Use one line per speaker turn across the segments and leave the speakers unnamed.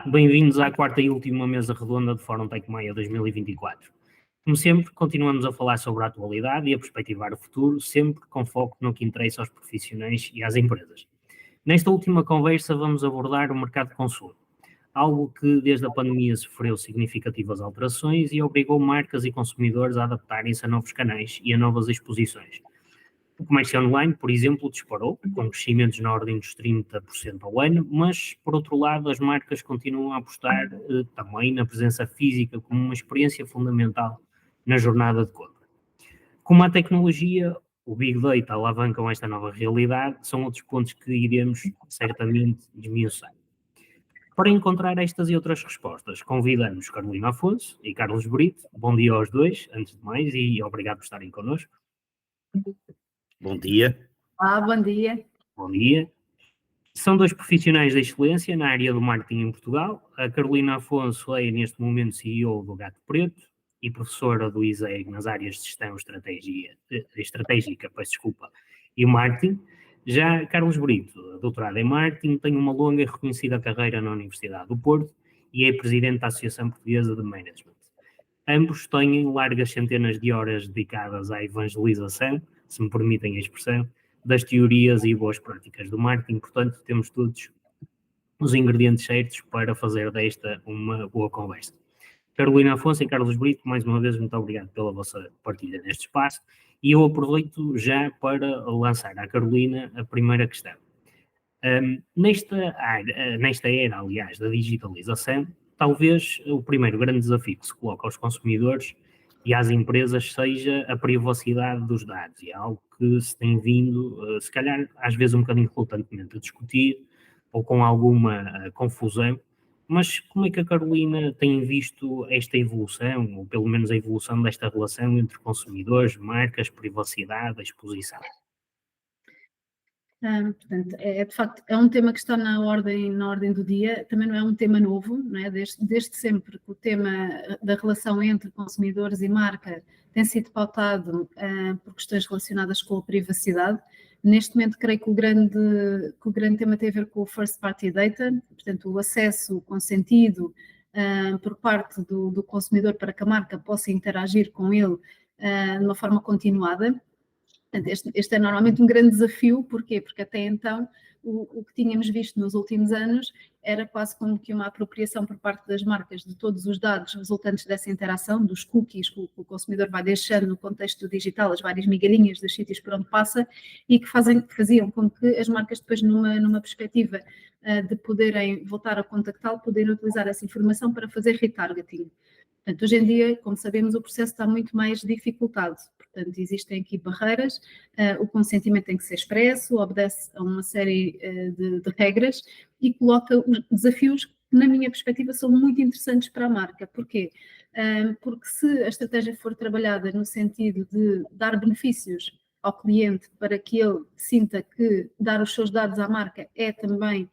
bem-vindos à quarta e última mesa redonda do Fórum Tecmaia 2024. Como sempre, continuamos a falar sobre a atualidade e a perspectivar o futuro, sempre com foco no que interessa aos profissionais e às empresas. Nesta última conversa vamos abordar o mercado de consumo, algo que desde a pandemia sofreu significativas alterações e obrigou marcas e consumidores a adaptarem-se a novos canais e a novas exposições. O comércio online, por exemplo, disparou, com crescimentos na ordem dos 30% ao ano, mas, por outro lado, as marcas continuam a apostar também na presença física como uma experiência fundamental na jornada de compra. Como a tecnologia, o Big Data alavancam esta nova realidade, são outros pontos que iremos certamente desmiuçar. Para encontrar estas e outras respostas, convidamos Carolina Afonso e Carlos Brito. Bom dia aos dois, antes de mais, e obrigado por estarem connosco.
Bom dia.
Bom dia.
Bom dia. São dois profissionais de excelência na área do marketing em Portugal. A Carolina Afonso é, neste momento, CEO do Gato Preto e professora do ISEG nas áreas de gestão estratégica, e o marketing. Já Carlos Brito, doutorado em marketing, tem uma longa e reconhecida carreira na Universidade do Porto e é presidente da Associação Portuguesa de Management. Ambos têm largas centenas de horas dedicadas à evangelização, se me permitem a expressão, das teorias e boas práticas do marketing. Portanto, temos todos os ingredientes certos para fazer desta uma boa conversa. Carolina Afonso e Carlos Brito, mais uma vez, muito obrigado pela vossa partilha neste espaço, e eu aproveito já para lançar à Carolina a primeira questão. Nesta era, aliás, da digitalização, talvez o primeiro grande desafio que se coloca aos consumidores e às empresas seja a privacidade dos dados, e é algo que se tem vindo, se calhar, às vezes um bocadinho relutantemente a discutir, ou com alguma confusão, mas como é que a Carolina tem visto esta evolução, ou pelo menos a evolução desta relação entre consumidores, marcas, privacidade, exposição?
Portanto, de facto, é um tema que está na ordem do dia, também não é um tema novo, não é? Desde sempre que o tema da relação entre consumidores e marca tem sido pautado por questões relacionadas com a privacidade. Neste momento, creio que o grande tema tem a ver com o first party data, portanto, o acesso consentido por parte do consumidor para que a marca possa interagir com ele de uma forma continuada. Este é normalmente um grande desafio, porquê? Porque até então o que tínhamos visto nos últimos anos era quase como que uma apropriação por parte das marcas de todos os dados resultantes dessa interação, dos cookies que o consumidor vai deixando no contexto digital, as várias migalhinhas dos sítios por onde passa, e que faziam com que as marcas depois numa perspectiva de poderem voltar a contactá-lo, poderem utilizar essa informação para fazer retargeting. Portanto, hoje em dia, como sabemos, o processo está muito mais dificultado. Portanto, existem aqui barreiras, o consentimento tem que ser expresso, obedece a uma série de regras e coloca os desafios que, na minha perspectiva, são muito interessantes para a marca. Porquê? Porque se a estratégia for trabalhada no sentido de dar benefícios ao cliente para que ele sinta que dar os seus dados à marca é também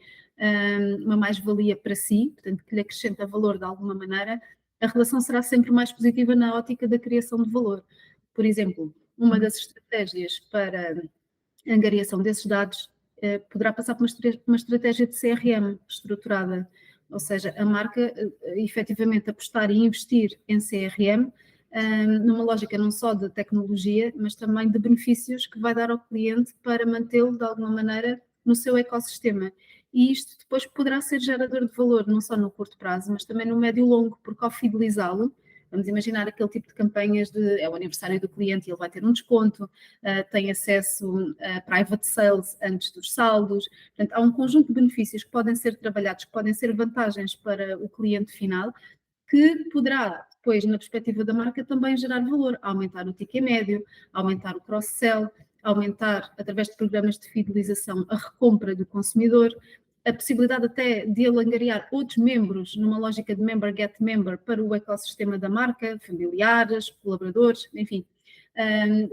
uma mais-valia para si, portanto, que lhe acrescenta valor de alguma maneira, a relação será sempre mais positiva na ótica da criação de valor. Por exemplo, uma das estratégias para a angariação desses dados poderá passar por uma estratégia de CRM estruturada, ou seja, a marca efetivamente apostar e investir em CRM numa lógica não só de tecnologia, mas também de benefícios que vai dar ao cliente para mantê-lo de alguma maneira no seu ecossistema. E isto depois poderá ser gerador de valor, não só no curto prazo, mas também no médio e longo, porque ao fidelizá-lo, vamos imaginar aquele tipo de campanhas é o aniversário do cliente e ele vai ter um desconto, tem acesso a private sales antes dos saldos. Portanto, há um conjunto de benefícios que podem ser trabalhados, que podem ser vantagens para o cliente final, que poderá, depois, na perspectiva da marca, também gerar valor, aumentar o ticket médio, aumentar o cross-sell, aumentar, através de programas de fidelização, a recompra do consumidor, a possibilidade até de ele angariar outros membros numa lógica de member get member para o ecossistema da marca, familiares, colaboradores, enfim,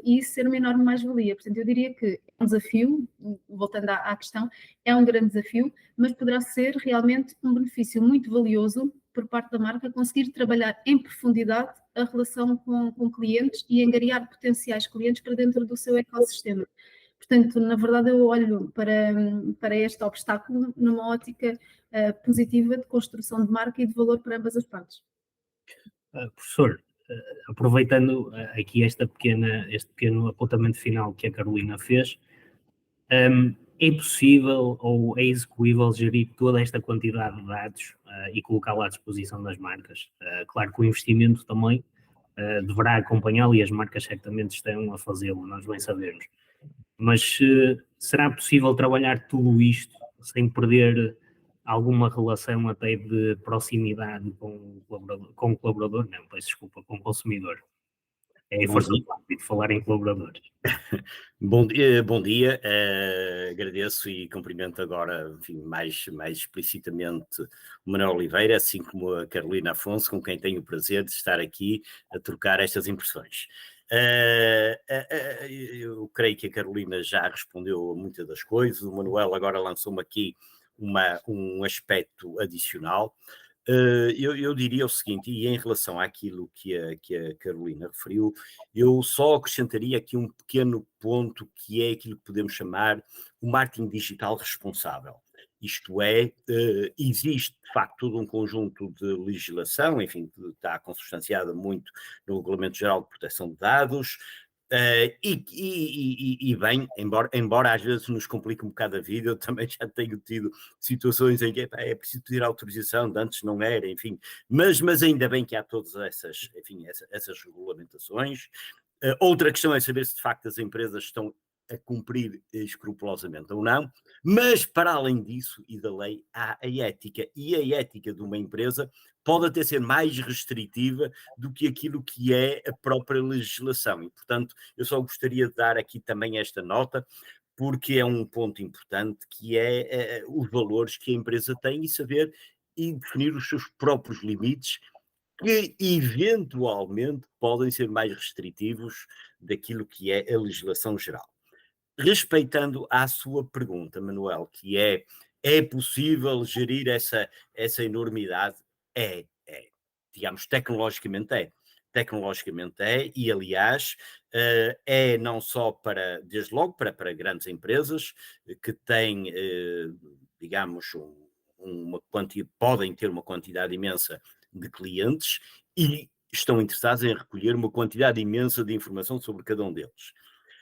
e isso ser uma enorme mais-valia. Portanto, eu diria que é um desafio, voltando à questão, é um grande desafio, mas poderá ser realmente um benefício muito valioso por parte da marca conseguir trabalhar em profundidade a relação com clientes e angariar potenciais clientes para dentro do seu ecossistema. Portanto, na verdade, eu olho para este obstáculo numa ótica positiva de construção de marca e de valor para ambas as partes.
Professor, aproveitando aqui este pequeno apontamento final que a Carolina fez, é possível ou é execuível gerir toda esta quantidade de dados e colocá-la à disposição das marcas? Claro que o investimento também deverá acompanhá-lo e as marcas certamente estão a fazê-lo, nós bem sabemos. Mas será possível trabalhar tudo isto sem perder alguma relação até de proximidade com o colaborador? Não, peço desculpa, com o consumidor. É a força do hábito de falar em colaboradores.
Bom dia. Agradeço e cumprimento agora, enfim, mais explicitamente o Manuel Oliveira, assim como a Carolina Afonso, com quem tenho o prazer de estar aqui a trocar estas impressões. Eu creio que a Carolina já respondeu a muitas das coisas, o Manuel agora lançou-me aqui um aspecto adicional. Eu diria o seguinte, e em relação àquilo que a Carolina referiu, eu só acrescentaria aqui um pequeno ponto que é aquilo que podemos chamar o marketing digital responsável. Isto é, existe de facto todo um conjunto de legislação, enfim, que está consubstanciada muito no Regulamento Geral de Proteção de Dados, e bem, embora às vezes nos complique um bocado a vida, eu também já tenho tido situações em que é preciso pedir autorização, de antes não era, enfim, mas ainda bem que há todas essas regulamentações. Outra questão é saber se de facto as empresas estão a cumprir escrupulosamente ou não, mas para além disso e da lei há a ética, e a ética de uma empresa pode até ser mais restritiva do que aquilo que é a própria legislação, e portanto eu só gostaria de dar aqui também esta nota, porque é um ponto importante que é os valores que a empresa tem e saber e definir os seus próprios limites, que eventualmente podem ser mais restritivos daquilo que é a legislação geral. Respeitando à sua pergunta, Manuel, que é possível gerir essa enormidade? Digamos, tecnologicamente e aliás, é não só desde logo para grandes empresas que têm, digamos, podem ter uma quantidade imensa de clientes e estão interessados em recolher uma quantidade imensa de informação sobre cada um deles.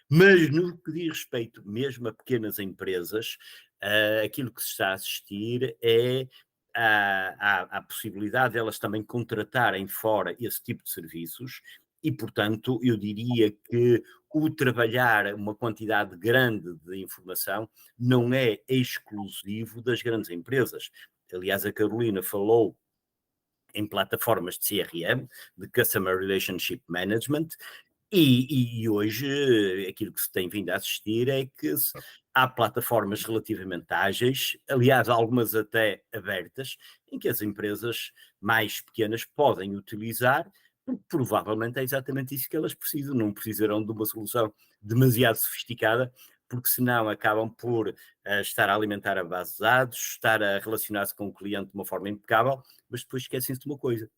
Mas no que diz respeito mesmo a pequenas empresas, aquilo que se está a assistir é a possibilidade de elas também contratarem fora esse tipo de serviços e, portanto, eu diria que o trabalhar uma quantidade grande de informação não é exclusivo das grandes empresas. Aliás, a Carolina falou em plataformas de CRM, de Customer Relationship Management, e hoje aquilo que se tem vindo a assistir é que há plataformas relativamente ágeis, aliás, algumas até abertas, em que as empresas mais pequenas podem utilizar, porque provavelmente é exatamente isso que elas precisam, não precisarão de uma solução demasiado sofisticada, porque senão acabam por estar a alimentar a base de dados, estar a relacionar-se com o cliente de uma forma impecável, mas depois esquecem-se de uma coisa,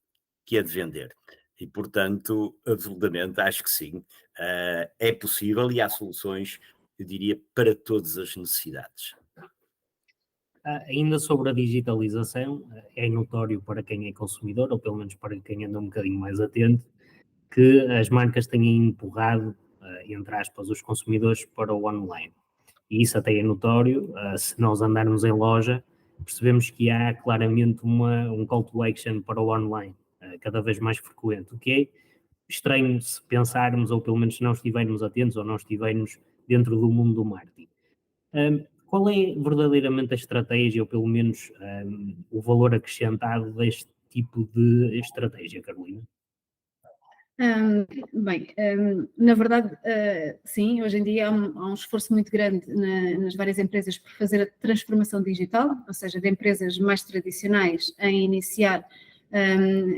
que é de vender. E, portanto, absolutamente, acho que sim, é possível e há soluções, eu diria, para todas as necessidades.
Ainda sobre a digitalização, é notório para quem é consumidor, ou pelo menos para quem anda um bocadinho mais atento, que as marcas têm empurrado, entre aspas, os consumidores para o online. E isso até é notório, se nós andarmos em loja, percebemos que há claramente um call to action para o online, cada vez mais frequente, o que é estranho se pensarmos, ou pelo menos se não estivermos atentos, ou não estivermos dentro do mundo do marketing. Qual é verdadeiramente a estratégia, ou pelo menos o valor acrescentado deste tipo de estratégia, Carolina?
Na verdade, sim, hoje em dia há um esforço muito grande nas várias empresas por fazer a transformação digital, ou seja, de empresas mais tradicionais em iniciar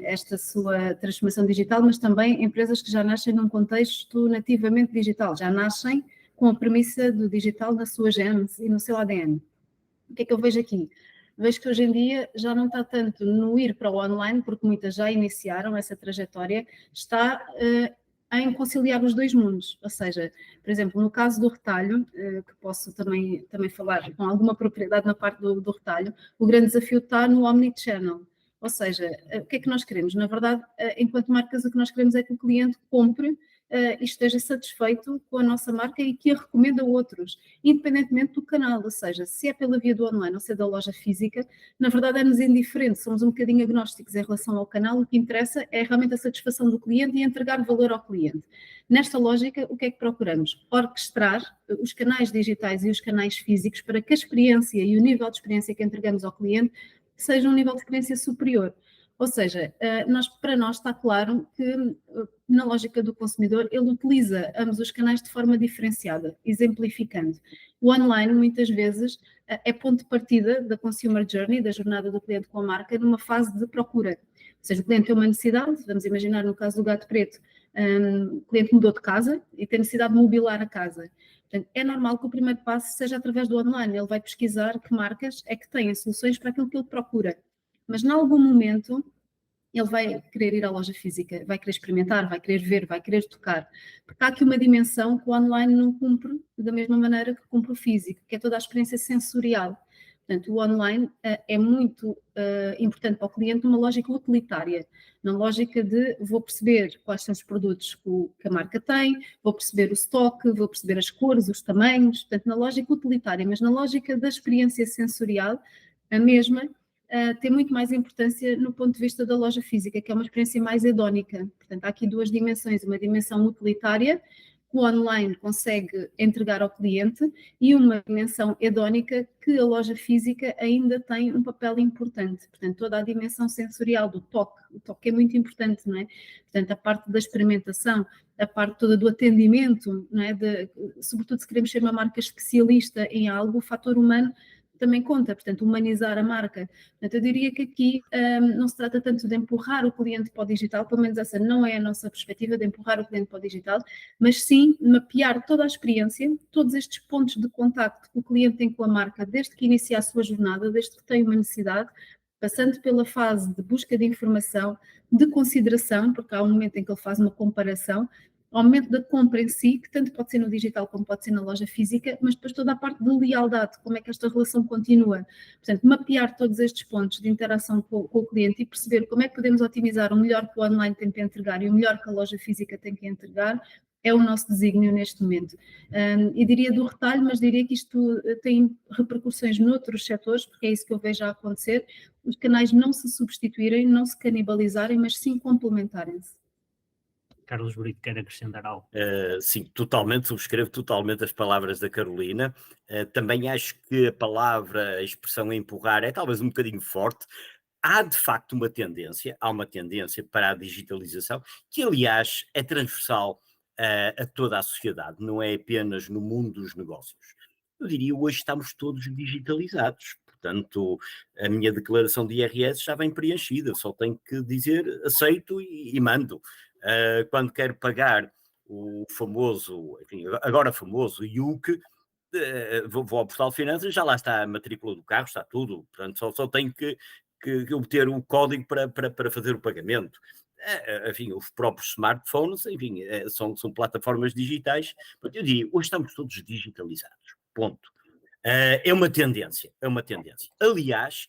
esta sua transformação digital, mas também empresas que já nascem num contexto nativamente digital, já nascem com a premissa do digital na sua gênese e no seu ADN. O que é que eu vejo aqui? Vejo que hoje em dia já não está tanto no ir para o online, porque muitas já iniciaram essa trajetória, está em conciliar os dois mundos, ou seja, por exemplo, no caso do retalho, que posso também falar com alguma propriedade na parte do retalho, o grande desafio está no omnichannel, ou seja, o que é que nós queremos? Na verdade, enquanto marcas, o que nós queremos é que o cliente compre e esteja satisfeito com a nossa marca e que a recomenda a outros, independentemente do canal, ou seja, se é pela via do online ou se é da loja física, na verdade é-nos indiferente, somos um bocadinho agnósticos em relação ao canal, o que interessa é realmente a satisfação do cliente e entregar valor ao cliente. Nesta lógica, o que é que procuramos? Orquestrar os canais digitais e os canais físicos para que a experiência e o nível de experiência que entregamos ao cliente seja um nível de experiência superior. Ou seja, para nós está claro que, na lógica do consumidor, ele utiliza ambos os canais de forma diferenciada, exemplificando. O online, muitas vezes, é ponto de partida da consumer journey, da jornada do cliente com a marca, numa fase de procura. Ou seja, o cliente tem uma necessidade, vamos imaginar no caso do Gato Preto, o cliente mudou de casa e tem necessidade de mobilar a casa. Portanto, é normal que o primeiro passo seja através do online. Ele vai pesquisar que marcas é que têm soluções para aquilo que ele procura. Mas, em algum momento, ele vai querer ir à loja física, vai querer experimentar, vai querer ver, vai querer tocar. Porque há aqui uma dimensão que o online não cumpre da mesma maneira que cumpre o físico, que é toda a experiência sensorial. Portanto, o online é muito importante para o cliente numa lógica utilitária, na lógica de vou perceber quais são os produtos que a marca tem, vou perceber o estoque, vou perceber as cores, os tamanhos, portanto, na lógica utilitária, mas na lógica da experiência sensorial, a mesma tem muito mais importância no ponto de vista da loja física, que é uma experiência mais hedónica. Portanto, há aqui duas dimensões, uma dimensão utilitária, que o online consegue entregar ao cliente, e uma dimensão hedónica que a loja física ainda tem um papel importante. Portanto, toda a dimensão sensorial do toque, o toque é muito importante, não é? Portanto, a parte da experimentação, a parte toda do atendimento, não é? Sobretudo se queremos ser uma marca especialista em algo, o fator humano também conta, portanto, humanizar a marca. Portanto, eu diria que aqui não se trata tanto de empurrar o cliente para o digital, pelo menos essa não é a nossa perspectiva, de empurrar o cliente para o digital, mas sim mapear toda a experiência, todos estes pontos de contacto que o cliente tem com a marca, desde que inicia a sua jornada, desde que tem uma necessidade, passando pela fase de busca de informação, de consideração, porque há um momento em que ele faz uma comparação, ao momento da compra em si, que tanto pode ser no digital como pode ser na loja física, mas depois toda a parte de lealdade, como é que esta relação continua. Portanto, mapear todos estes pontos de interação com o cliente e perceber como é que podemos otimizar o melhor que o online tem que entregar e o melhor que a loja física tem que entregar, é o nosso desígnio neste momento. E diria do retalho, mas diria que isto tem repercussões noutros setores, porque é isso que eu vejo a acontecer, os canais não se substituírem, não se canibalizarem, mas sim complementarem-se.
Carlos Brito quer acrescentar algo?
Sim, totalmente, subscrevo totalmente as palavras da Carolina. Também acho que a palavra, a expressão empurrar é talvez um bocadinho forte. Há de facto há uma tendência para a digitalização, que aliás é transversal a toda a sociedade, não é apenas no mundo dos negócios. Eu diria, hoje estamos todos digitalizados, portanto, a minha declaração de IRS já vem preenchida, só tenho que dizer aceito e mando. Quando quero pagar o famoso, enfim, agora famoso IUC, vou ao Portal de Finanças, já lá está a matrícula do carro, está tudo, portanto só tenho que obter o código para fazer o pagamento. Enfim, os próprios smartphones, enfim, são plataformas digitais. Eu diria, hoje estamos todos digitalizados, ponto. É uma tendência. Aliás,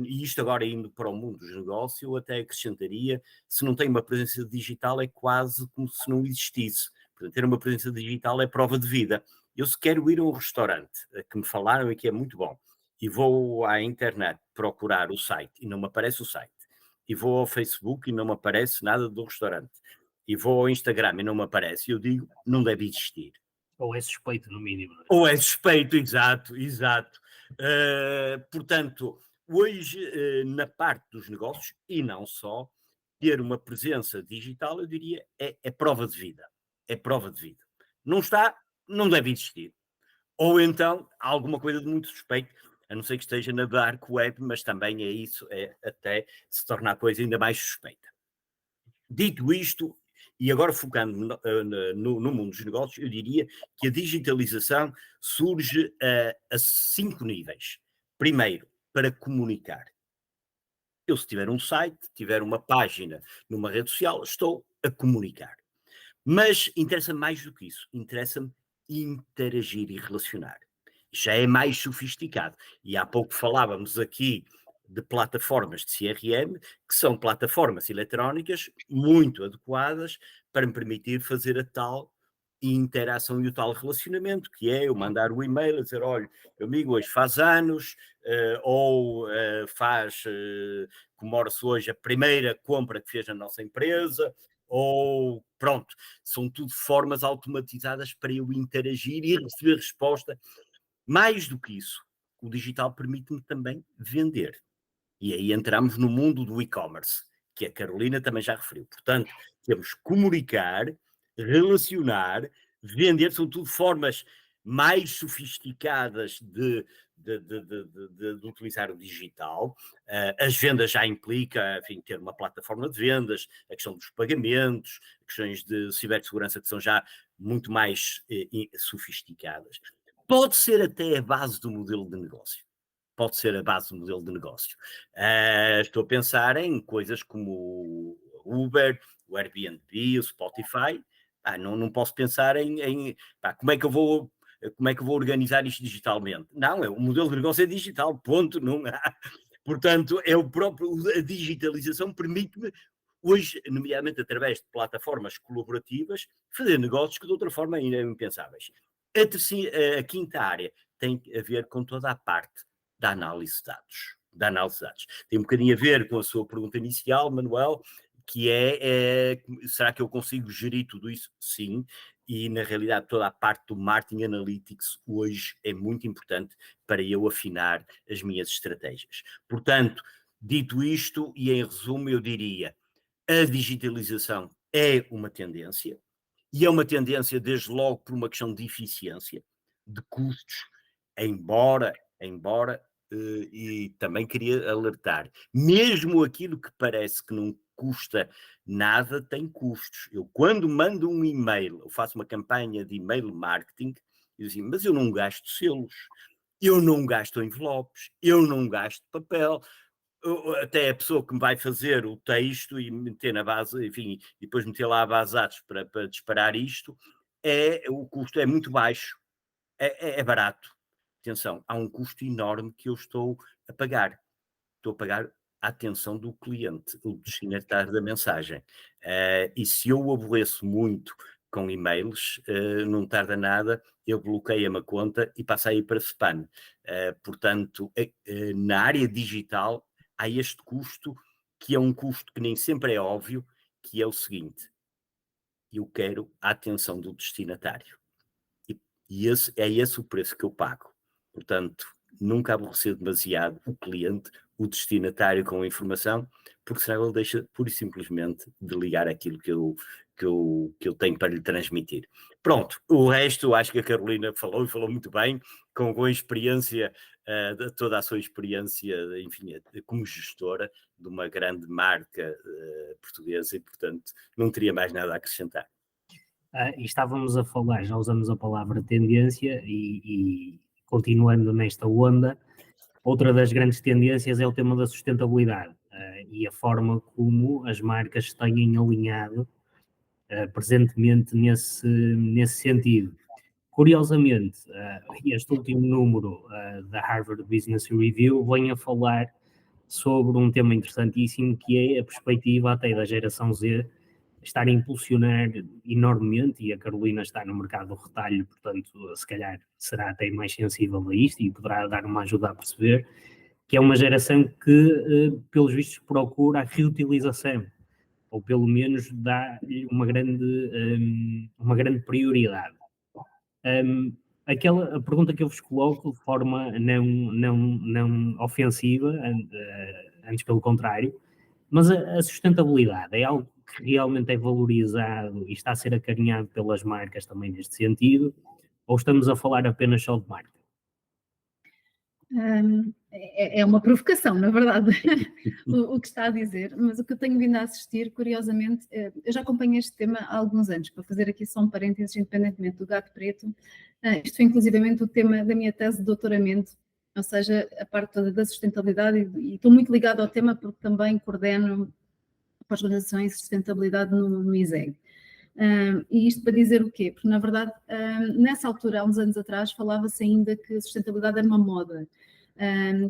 e isto agora indo para o mundo dos negócios, eu até acrescentaria, se não tem uma presença digital é quase como se não existisse. Portanto, ter uma presença digital é prova de vida. Eu se quero ir a um restaurante, que me falaram e que é muito bom, e vou à internet procurar o site e não me aparece o site, e vou ao Facebook e não me aparece nada do restaurante, e vou ao Instagram e não me aparece, eu digo, não deve existir.
Ou é suspeito, no mínimo.
Ou é suspeito, exato. Portanto, hoje, na parte dos negócios, e não só, ter uma presença digital, eu diria, é prova de vida. É prova de vida. Não está, não deve existir. Ou então, há alguma coisa de muito suspeito, a não ser que esteja na dark web, mas também é isso, até se torna a coisa ainda mais suspeita. Dito isto, e agora focando no mundo dos negócios, eu diria que a digitalização surge a 5 níveis. Primeiro, para comunicar. Eu, se tiver um site, tiver uma página numa rede social, estou a comunicar. Mas interessa mais do que isso, interessa-me interagir e relacionar. Já é mais sofisticado. E há pouco falávamos aqui de plataformas de CRM, que são plataformas eletrónicas muito adequadas para me permitir fazer a tal interação e o tal relacionamento, que é eu mandar o e-mail a dizer, olha, meu amigo, hoje faz anos, comemora-se hoje a primeira compra que fez na nossa empresa, ou pronto, são tudo formas automatizadas para eu interagir e receber resposta. Mais do que isso, o digital permite-me também vender. E aí entramos no mundo do e-commerce, que a Carolina também já referiu. Portanto, temos comunicar, relacionar, vender, são tudo formas mais sofisticadas de utilizar o digital. As vendas já implica, enfim, ter uma plataforma de vendas, a questão dos pagamentos, questões de cibersegurança que são já muito mais sofisticadas. Pode ser até a base do modelo de negócio. Pode ser a base do modelo de negócio. Estou a pensar em coisas como o Uber, o Airbnb, o Spotify. Não posso pensar em como é que eu vou organizar isto digitalmente. Não, o modelo de negócio é digital, ponto. Não há. Portanto, a digitalização permite-me, hoje, nomeadamente através de plataformas colaborativas, fazer negócios que de outra forma ainda eram impensáveis. A quinta área tem a ver com toda a parte da análise de dados. Tem um bocadinho a ver com a sua pergunta inicial, Manuel, que será que eu consigo gerir tudo isso? Sim, e na realidade toda a parte do marketing analytics hoje é muito importante para eu afinar as minhas estratégias. Portanto, dito isto, e em resumo eu diria, a digitalização é uma tendência, e é uma tendência desde logo por uma questão de eficiência, de custos, embora e também queria alertar, mesmo aquilo que parece que não custa nada tem custos. Eu quando mando um e-mail, eu faço uma campanha de e-mail marketing, eu digo, mas eu não gasto selos, eu não gasto envelopes, eu não gasto papel. Até a pessoa que me vai fazer o texto e meter na base, enfim, e depois meter lá a base de dados para disparar isto, o custo é muito baixo, é barato. Atenção, há um custo enorme que eu estou a pagar. Estou a pagar a atenção do cliente, o destinatário da mensagem. E se eu o aborreço muito com e-mails, não tarda nada, eu bloqueio a conta e passo a ir para spam. Portanto, na área digital, há este custo, que é um custo que nem sempre é óbvio, que é o seguinte: eu quero a atenção do destinatário. E é esse o preço que eu pago. Portanto, nunca aborrecer demasiado o cliente, o destinatário com a informação, porque senão ele deixa pura e simplesmente de ligar aquilo que eu tenho para lhe transmitir. Pronto, o resto acho que a Carolina falou muito bem, com a experiência, toda a sua experiência, enfim, como gestora de uma grande marca portuguesa, e portanto não teria mais nada a acrescentar.
E estávamos a falar, já usamos a palavra tendência e continuando nesta onda, outra das grandes tendências é o tema da sustentabilidade e a forma como as marcas têm alinhado presentemente nesse sentido. Curiosamente, este último número da Harvard Business Review vem a falar sobre um tema interessantíssimo, que é a perspectiva até da geração Z estar a impulsionar enormemente, e a Carolina está no mercado do retalho, portanto, se calhar será até mais sensível a isto e poderá dar uma ajuda a perceber, que é uma geração que, pelos vistos, procura a reutilização, ou pelo menos dá-lhe uma grande prioridade. A pergunta que eu vos coloco de forma não ofensiva, antes pelo contrário, mas a sustentabilidade é algo que realmente é valorizado e está a ser acarinhado pelas marcas também neste sentido, ou estamos a falar apenas só de marca?
É uma provocação, na verdade, o que está a dizer, mas o que eu tenho vindo a assistir, curiosamente, eu já acompanhei este tema há alguns anos, para fazer aqui só um parênteses, independentemente do gato preto, isto foi inclusivamente o tema da minha tese de doutoramento, ou seja, a parte toda da sustentabilidade, e estou muito ligada ao tema porque também coordeno pós-graduação em sustentabilidade no ISEG. E isto para dizer o quê? Porque, na verdade, nessa altura, há uns anos atrás, falava-se ainda que a sustentabilidade era uma moda,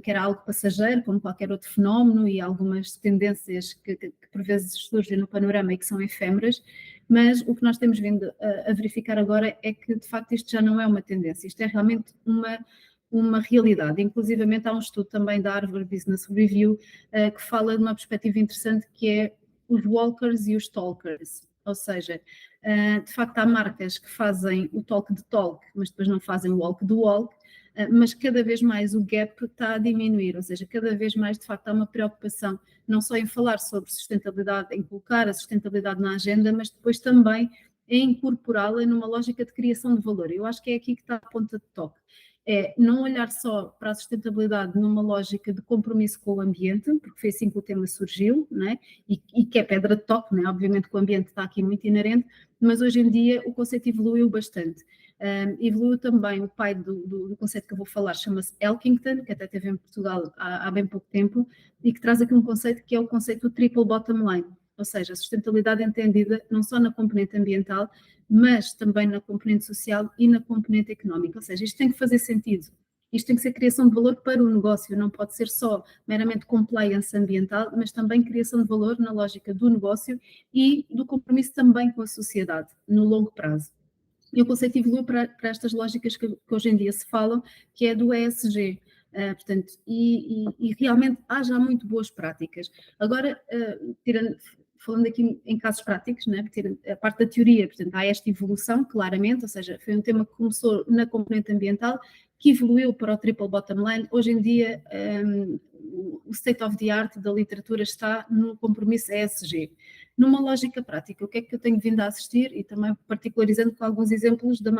que era algo passageiro, como qualquer outro fenómeno, e algumas tendências que por vezes surgem no panorama e que são efêmeras, mas o que nós temos vindo a verificar agora é que, de facto, isto já não é uma tendência, isto é realmente uma realidade. Inclusivamente há um estudo também da Harvard Business Review que fala de uma perspectiva interessante, que é os walkers e os talkers, ou seja, de facto há marcas que fazem o talk de talk, mas depois não fazem o walk do walk, mas cada vez mais o gap está a diminuir, ou seja, cada vez mais de facto há uma preocupação não só em falar sobre sustentabilidade, em colocar a sustentabilidade na agenda, mas depois também em incorporá-la numa lógica de criação de valor. Eu acho que é aqui que está a ponta de toque. É não olhar só para a sustentabilidade numa lógica de compromisso com o ambiente, porque foi assim que o tema surgiu, não é? E que é pedra de toque, não é? Obviamente que o ambiente está aqui muito inerente, mas hoje em dia o conceito evoluiu bastante. Evoluiu também o pai do conceito que eu vou falar, chama-se Elkington, que até teve em Portugal há bem pouco tempo, e que traz aqui um conceito que é o conceito do triple bottom line, ou seja, a sustentabilidade entendida não só na componente ambiental, mas também na componente social e na componente económica, ou seja, isto tem que fazer sentido. Isto tem que ser criação de valor para o negócio, não pode ser só meramente compliance ambiental, mas também criação de valor na lógica do negócio e do compromisso também com a sociedade, no longo prazo. E o conceito evoluiu para estas lógicas que hoje em dia se falam, que é do ESG. Portanto, e realmente há já muito boas práticas. Agora, falando aqui em casos práticos, né, a parte da teoria, portanto, há esta evolução, claramente, ou seja, foi um tema que começou na componente ambiental, que evoluiu para o triple bottom line. Hoje em dia, o state of the art da literatura está no compromisso ESG. Numa lógica prática, o que é que eu tenho vindo a assistir, e também particularizando com alguns exemplos da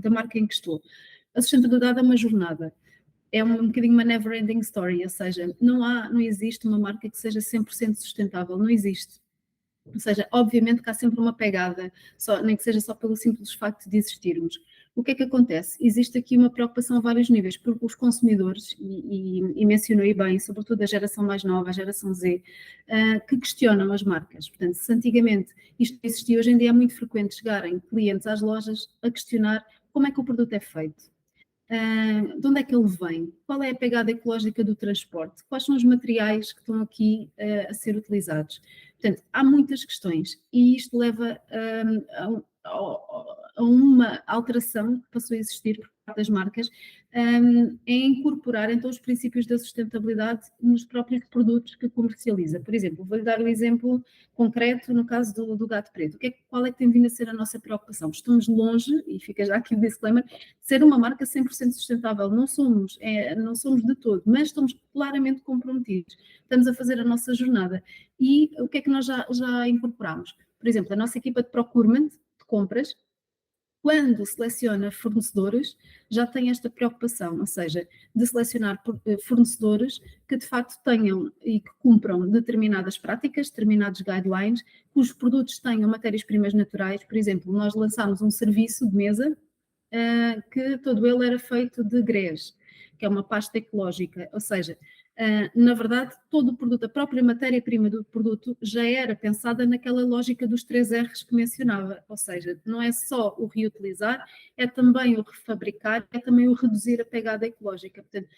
marca em que estou. A sustentabilidade é uma jornada. É um bocadinho uma never-ending story, ou seja, não existe uma marca que seja 100% sustentável, não existe. Ou seja, obviamente que há sempre uma pegada, nem que seja só pelo simples facto de existirmos. O que é que acontece? Existe aqui uma preocupação a vários níveis, porque os consumidores, e mencionei bem, sobretudo a geração mais nova, a geração Z, que questionam as marcas. Portanto, se antigamente isto existia, hoje em dia é muito frequente chegarem clientes às lojas a questionar como é que o produto é feito. De onde é que ele vem? Qual é a pegada ecológica do transporte? Quais são os materiais que estão aqui a ser utilizados? Portanto, há muitas questões e isto leva a uma alteração que passou a existir por parte das marcas em incorporar então os princípios da sustentabilidade nos próprios produtos que comercializa. Por exemplo, vou-lhe dar um exemplo concreto no caso do gato preto. Qual é que tem vindo a ser a nossa preocupação? Estamos longe, e fica já aqui o disclaimer, de ser uma marca 100% sustentável. Não somos de todo, mas estamos claramente comprometidos. Estamos a fazer a nossa jornada. E o que é que nós já incorporamos? Por exemplo, a nossa equipa de procurement, de compras, quando seleciona fornecedores, já tem esta preocupação, ou seja, de selecionar fornecedores que de facto tenham e que cumpram determinadas práticas, determinados guidelines, cujos produtos tenham matérias-primas naturais. Por exemplo, nós lançámos um serviço de mesa que todo ele era feito de grés, que é uma pasta ecológica, ou seja, na verdade, todo o produto, a própria matéria-prima do produto já era pensada naquela lógica dos 3 R's que mencionava, ou seja, não é só o reutilizar, é também o refabricar, é também o reduzir a pegada ecológica. Portanto,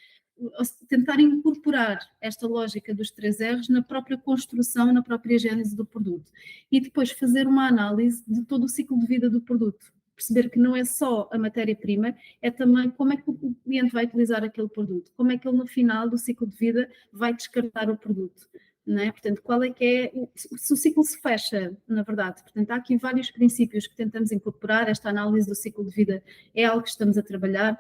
tentar incorporar esta lógica dos 3 R's na própria construção, na própria gênese do produto. E depois fazer uma análise de todo o ciclo de vida do produto. Perceber que não é só a matéria-prima, é também como é que o cliente vai utilizar aquele produto, como é que ele no final do ciclo de vida vai descartar o produto, não é? Portanto, qual é que é, se o ciclo se fecha, na verdade. Portanto, há aqui vários princípios que tentamos incorporar, esta análise do ciclo de vida é algo que estamos a trabalhar,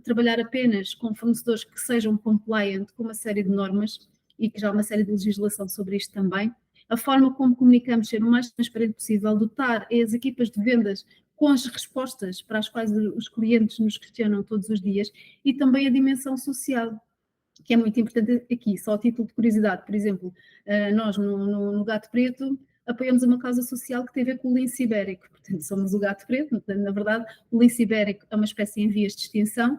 trabalhar apenas com fornecedores que sejam compliant com uma série de normas e que já há uma série de legislação sobre isto também. A forma como comunicamos ser o mais transparente possível, dotar as equipas de vendas com as respostas para as quais os clientes nos questionam todos os dias e também a dimensão social, que é muito importante aqui. Só a título de curiosidade, por exemplo, nós no Gato Preto, apoiamos uma causa social que tem a ver com o lince ibérico. Portanto, somos o gato preto. Portanto, na verdade, o lince ibérico é uma espécie em vias de extinção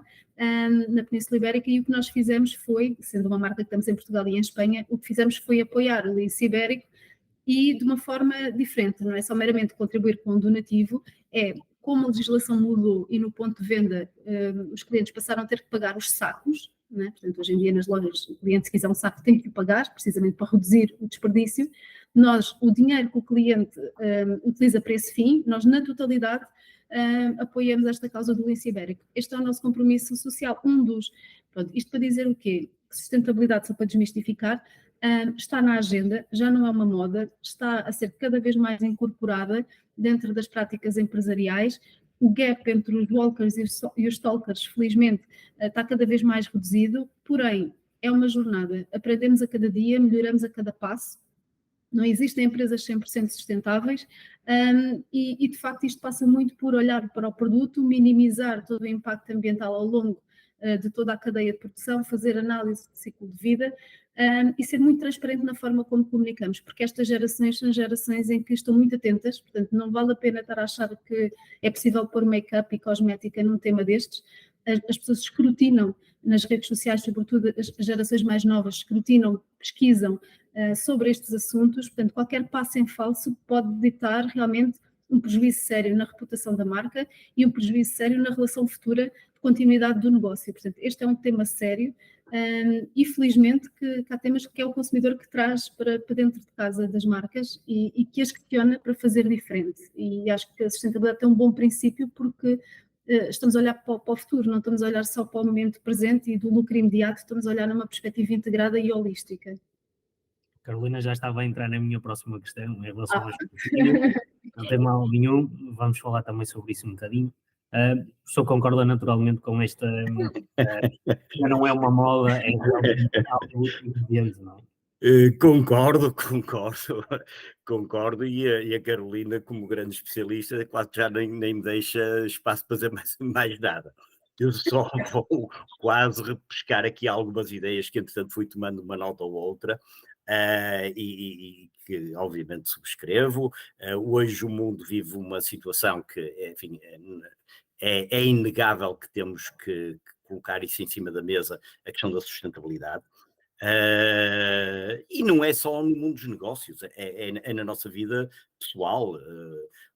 na Península Ibérica, e o que nós fizemos foi, sendo uma marca que estamos em Portugal e em Espanha, o que fizemos foi apoiar o lince ibérico, e de uma forma diferente, não é só meramente contribuir com um donativo, é como a legislação mudou e no ponto de venda os clientes passaram a ter que pagar os sacos, né? Portanto, hoje em dia nas lojas, o cliente, se quiser um saco, tem que o pagar, precisamente para reduzir o desperdício. Nós, o dinheiro que o cliente utiliza para esse fim, nós na totalidade apoiamos esta causa do lince ibérico. Este é o nosso compromisso social, pronto, isto para dizer o quê? Sustentabilidade, só para desmistificar, está na agenda, já não é uma moda, está a ser cada vez mais incorporada dentro das práticas empresariais. O gap entre os walkers e os stalkers, felizmente, está cada vez mais reduzido, porém, é uma jornada. Aprendemos a cada dia, melhoramos a cada passo. Não existem empresas 100% sustentáveis e, de facto, isto passa muito por olhar para o produto, minimizar todo o impacto ambiental ao longo de toda a cadeia de produção, fazer análise de ciclo de vida e ser muito transparente na forma como comunicamos, porque estas gerações são gerações em que estão muito atentas, portanto não vale a pena estar a achar que é possível pôr make-up e cosmética num tema destes. As pessoas escrutinam nas redes sociais, sobretudo as gerações mais novas, escrutinam, pesquisam sobre estes assuntos, portanto qualquer passo em falso pode ditar realmente um prejuízo sério na reputação da marca e um prejuízo sério na relação futura de continuidade do negócio. Portanto, este é um tema sério e felizmente que há temas que é o consumidor que traz para dentro de casa das marcas e que as questiona para fazer diferente. E acho que a sustentabilidade tem um bom princípio porque estamos a olhar para o futuro, não estamos a olhar só para o momento presente e do lucro imediato, estamos a olhar numa perspectiva integrada e holística.
Carolina já estava a entrar na minha próxima questão em relação aos patrocínios. Não tem mal nenhum, vamos falar também sobre isso um bocadinho. Só concordo naturalmente com esta, já não é uma moda, é realmente algo evidente, não é?
Concordo, e a Carolina, como grande especialista, quase já nem me deixa espaço para fazer mais nada. Eu só vou quase repescar aqui algumas ideias que, entretanto, fui tomando uma nota ou outra, e que, obviamente, subscrevo. Hoje o mundo vive uma situação que, enfim, é inegável que temos que colocar isso em cima da mesa, a questão da sustentabilidade. E não é só no mundo dos negócios, é na nossa vida pessoal.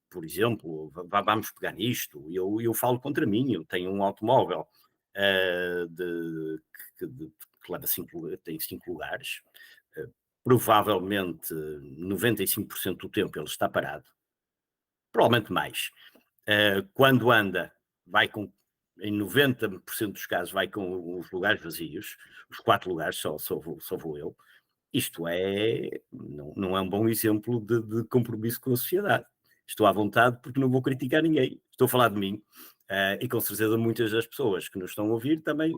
Por exemplo, vamos pegar nisto, eu falo contra mim, eu tenho um automóvel que leva tem 5 lugares, provavelmente 95% do tempo ele está parado, provavelmente mais. Quando anda, em 90% dos casos vai com os lugares vazios, os 4 lugares só vou eu. Isto não é um bom exemplo de compromisso com a sociedade. Estou à vontade porque não vou criticar ninguém. Estou a falar de mim. E com certeza muitas das pessoas que nos estão a ouvir também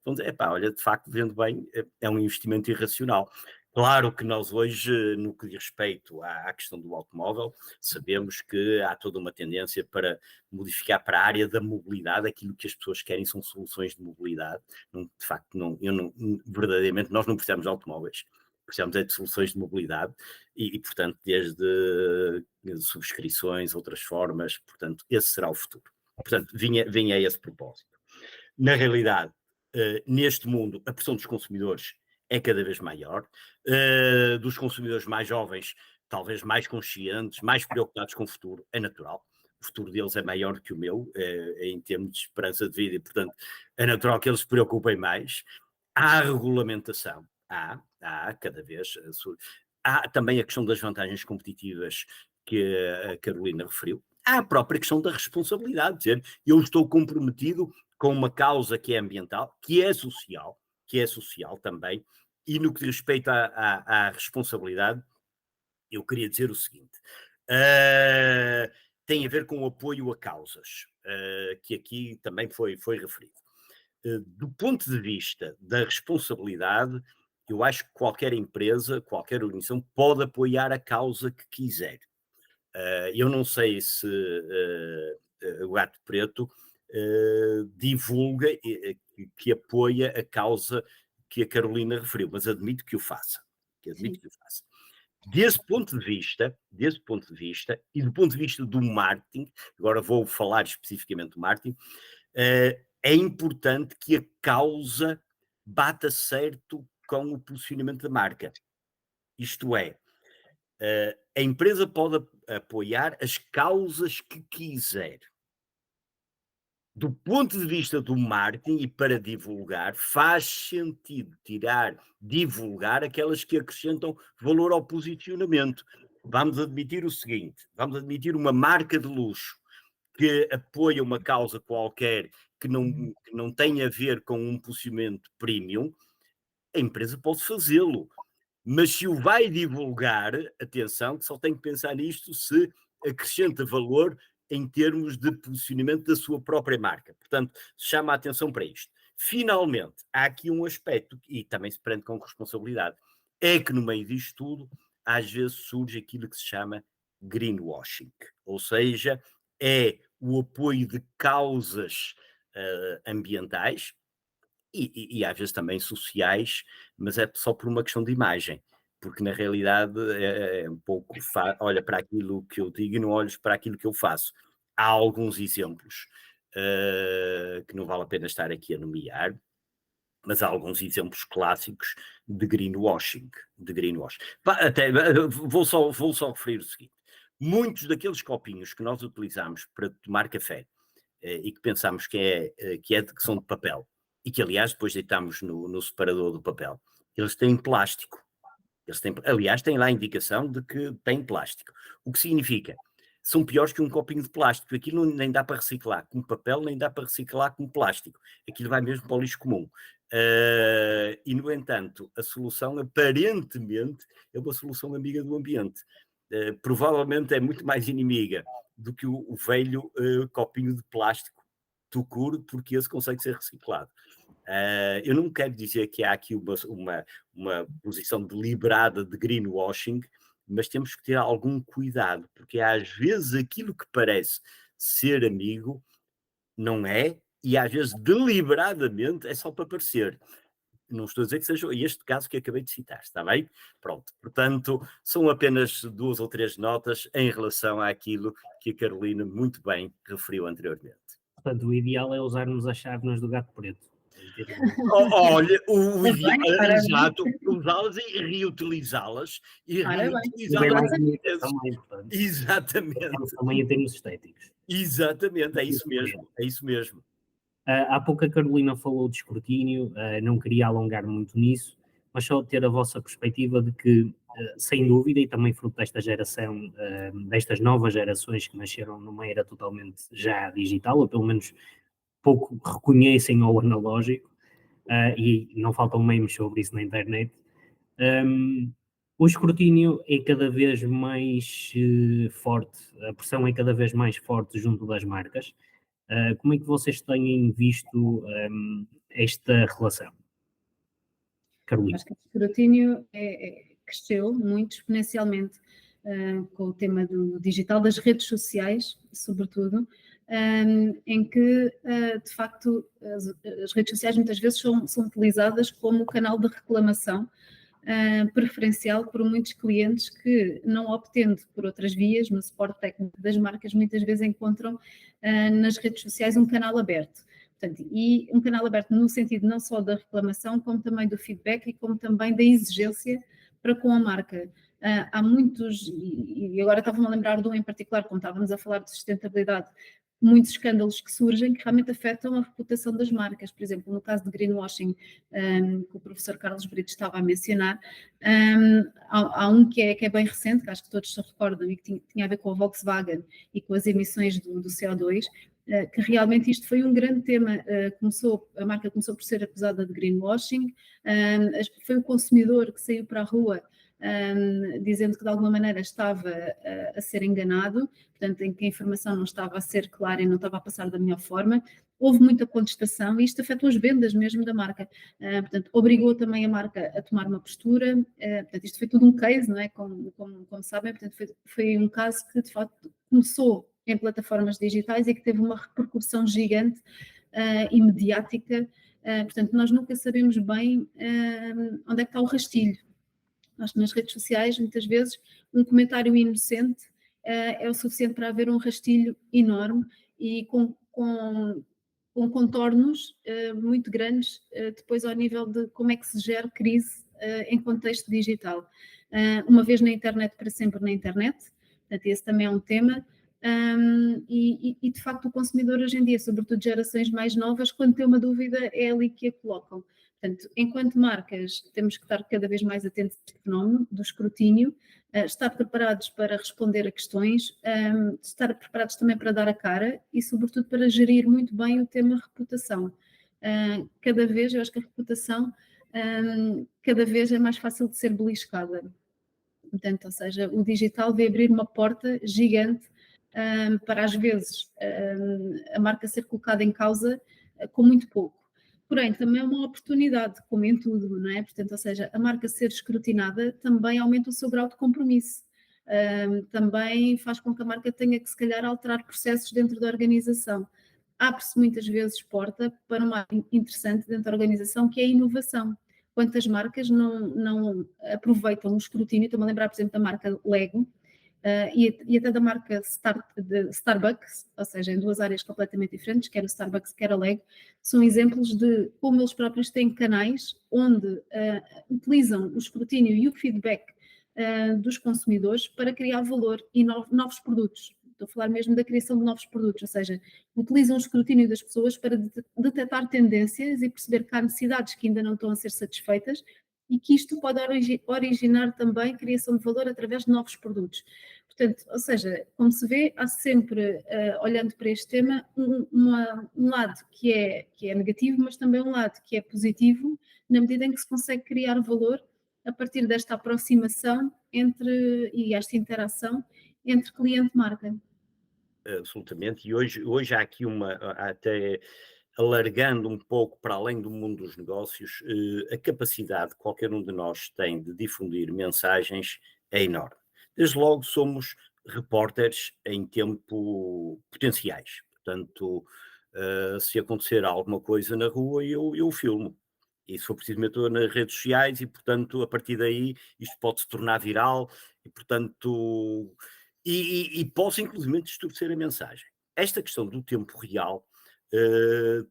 vão dizer, olha, de facto, vendo bem, é um investimento irracional. Claro que nós hoje, no que diz respeito à questão do automóvel, sabemos que há toda uma tendência para modificar para a área da mobilidade. Aquilo que as pessoas querem são soluções de mobilidade. De facto, verdadeiramente, nós não precisamos de automóveis. Precisamos de soluções de mobilidade e, portanto, desde subscrições, outras formas, portanto, esse será o futuro. Portanto, vinha a esse propósito. Na realidade, neste mundo, a pressão dos consumidores é cada vez maior, dos consumidores mais jovens, talvez mais conscientes, mais preocupados com o futuro, é natural. O futuro deles é maior que o meu, em termos de esperança de vida, e, portanto, é natural que eles se preocupem mais. Há regulamentação, há cada vez. Há também a questão das vantagens competitivas que a Carolina referiu. Há a própria questão da responsabilidade, dizer, eu estou comprometido com uma causa que é ambiental, que é social também, e no que diz respeito à responsabilidade, eu queria dizer o seguinte, tem a ver com o apoio a causas, que aqui também foi referido. Do ponto de vista da responsabilidade, eu acho que qualquer empresa, qualquer organização pode apoiar a causa que quiser. Eu não sei se o Gato Preto divulga que apoia a causa que a Carolina referiu, mas admito que o faça. desse ponto de vista, e do ponto de vista do marketing, agora vou falar especificamente do marketing, é importante que a causa bata certo com o posicionamento da marca. Isto é, a empresa pode apoiar as causas que quiser. Do ponto de vista do marketing e para divulgar, faz sentido divulgar aquelas que acrescentam valor ao posicionamento. Vamos admitir o seguinte, vamos admitir uma marca de luxo que apoia uma causa qualquer que não tem a ver com um posicionamento premium, a empresa pode fazê-lo. Mas se o vai divulgar, atenção, que só tem que pensar nisto se acrescenta valor em termos de posicionamento da sua própria marca. Portanto, chama a atenção para isto. Finalmente, há aqui um aspecto, e também se prende com responsabilidade, é que no meio disto tudo, às vezes surge aquilo que se chama greenwashing, ou seja, é o apoio de causas ambientais, e às vezes também sociais, mas é só por uma questão de imagem, porque na realidade é um pouco, olha para aquilo que eu digo e não olhas para aquilo que eu faço. Há alguns exemplos que não vale a pena estar aqui a nomear, mas há alguns exemplos clássicos de greenwashing. Vou só referir o seguinte. Muitos daqueles copinhos que nós utilizamos para tomar café e que pensamos que são de papel, e que, aliás, depois deitamos no separador do papel, eles têm plástico. Aliás, têm lá a indicação de que têm plástico. O que significa? São piores que um copinho de plástico. Aquilo nem dá para reciclar com papel, nem dá para reciclar com plástico. Aquilo vai mesmo para o lixo comum. E, no entanto, a solução, aparentemente, é uma solução amiga do ambiente. Provavelmente é muito mais inimiga do que o velho copinho de plástico tucur, porque esse consegue ser reciclado. Eu não quero dizer que há aqui uma posição deliberada de greenwashing, mas temos que ter algum cuidado, porque às vezes aquilo que parece ser amigo não é, e às vezes deliberadamente é só para parecer. Não estou a dizer que seja este caso que acabei de citar, está bem? Pronto, portanto, são apenas 2 ou 3 notas em relação àquilo que a Carolina muito bem referiu anteriormente.
Portanto, o ideal é usarmos as chávenas do gato preto.
Olha, o ideal é, exato, usá-las e reutilizá-las e reutilizá-las. Exatamente.
Também em termos estéticos.
Exatamente, é isso mesmo.
Há pouco a Carolina falou de escrutínio, não queria alongar muito nisso, mas só ter a vossa perspectiva de que, sem dúvida, e também fruto desta geração, destas novas gerações que nasceram numa era totalmente já digital, ou pelo menos pouco reconhecem ao analógico, e não faltam memes sobre isso na internet, o escrutínio é cada vez mais forte, a pressão é cada vez mais forte junto das marcas. Como é que vocês têm visto esta relação? Carolina.
Acho que o escrutínio cresceu muito exponencialmente com o tema do digital, das redes sociais, sobretudo, em que, de facto, as redes sociais muitas vezes são utilizadas como canal de reclamação preferencial por muitos clientes que, não obtendo por outras vias, no suporte técnico das marcas, muitas vezes encontram nas redes sociais um canal aberto. Portanto, e um canal aberto no sentido não só da reclamação, como também do feedback e como também da exigência para com a marca. Há muitos, e agora estava-me a lembrar de um em particular, como estávamos a falar de sustentabilidade, muitos escândalos que surgem que realmente afetam a reputação das marcas. Por exemplo, no caso de greenwashing, que o professor Carlos Brito estava a mencionar, há um que é bem recente, que acho que todos se recordam, e que tinha a ver com a Volkswagen e com as emissões do CO2, que realmente isto foi um grande tema. A marca começou por ser acusada de greenwashing, foi o consumidor que saiu para a rua dizendo que de alguma maneira estava a ser enganado, portanto, em que a informação não estava a ser clara e não estava a passar da melhor forma. Houve muita contestação e isto afetou as vendas mesmo da marca. Portanto, obrigou também a marca a tomar uma postura. Portanto, isto foi tudo um case, não é? Como sabem, portanto, foi um caso que, de facto, começou em plataformas digitais e que teve uma repercussão gigante e mediática. Portanto, nós nunca sabemos bem onde é que está o rastilho. Acho que nas redes sociais, muitas vezes, um comentário inocente é o suficiente para haver um rastilho enorme e com contornos muito grandes depois ao nível de como é que se gera crise em contexto digital. Uma vez na internet, para sempre na internet, portanto esse também é um tema. E de facto o consumidor hoje em dia, sobretudo gerações mais novas, quando tem uma dúvida é ali que a colocam. Portanto, enquanto marcas, temos que estar cada vez mais atentos a este fenómeno do escrutínio, estar preparados para responder a questões, estar preparados também para dar a cara e, sobretudo, para gerir muito bem o tema reputação. Cada vez, eu acho que a reputação cada vez é mais fácil de ser beliscada. Portanto, ou seja, o digital vai abrir uma porta gigante para, às vezes, a marca ser colocada em causa com muito pouco. Porém, também é uma oportunidade, como em tudo, não é? Portanto, ou seja, a marca ser escrutinada também aumenta o seu grau de compromisso. Também faz com que a marca tenha que, se calhar, alterar processos dentro da organização. Abre-se muitas vezes porta para uma área interessante dentro da organização, que é a inovação. Quantas marcas não aproveitam o escrutínio? Estou-me a lembrar, por exemplo, da marca Lego, e até da marca Starbucks, ou seja, em duas áreas completamente diferentes, quer o Starbucks, quer a Lego, são exemplos de como eles próprios têm canais onde utilizam o escrutínio e o feedback dos consumidores para criar valor e novos produtos. Estou a falar mesmo da criação de novos produtos, ou seja, utilizam o escrutínio das pessoas para detectar tendências e perceber que há necessidades que ainda não estão a ser satisfeitas e que isto pode originar também criação de valor através de novos produtos. Portanto, ou seja, como se vê, há sempre, olhando para este tema, um lado que é negativo, mas também um lado que é positivo, na medida em que se consegue criar valor a partir desta aproximação e esta interação entre cliente e marca.
Absolutamente, e hoje há aqui até alargando um pouco para além do mundo dos negócios, a capacidade que qualquer um de nós tem de difundir mensagens é enorme. Desde logo somos repórteres em tempo potenciais, portanto, se acontecer alguma coisa na rua, eu filmo. E se for preciso, eu estou nas redes sociais e, portanto, a partir daí isto pode se tornar viral e, portanto, e posso inclusive distorcer a mensagem. Esta questão do tempo real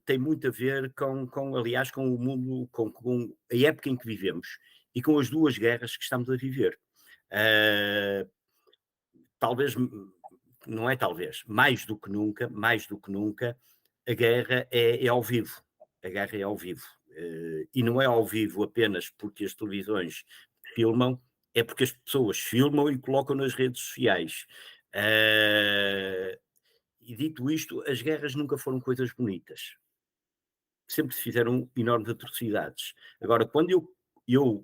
tem muito a ver aliás, com o mundo, com a época em que vivemos e com as duas guerras que estamos a viver. Talvez, não é talvez, mais do que nunca, a guerra é ao vivo. A guerra é ao vivo. E não é ao vivo apenas porque as televisões filmam, é porque as pessoas filmam e colocam nas redes sociais. E dito isto, as guerras nunca foram coisas bonitas. Sempre se fizeram enormes atrocidades. Agora, quando eu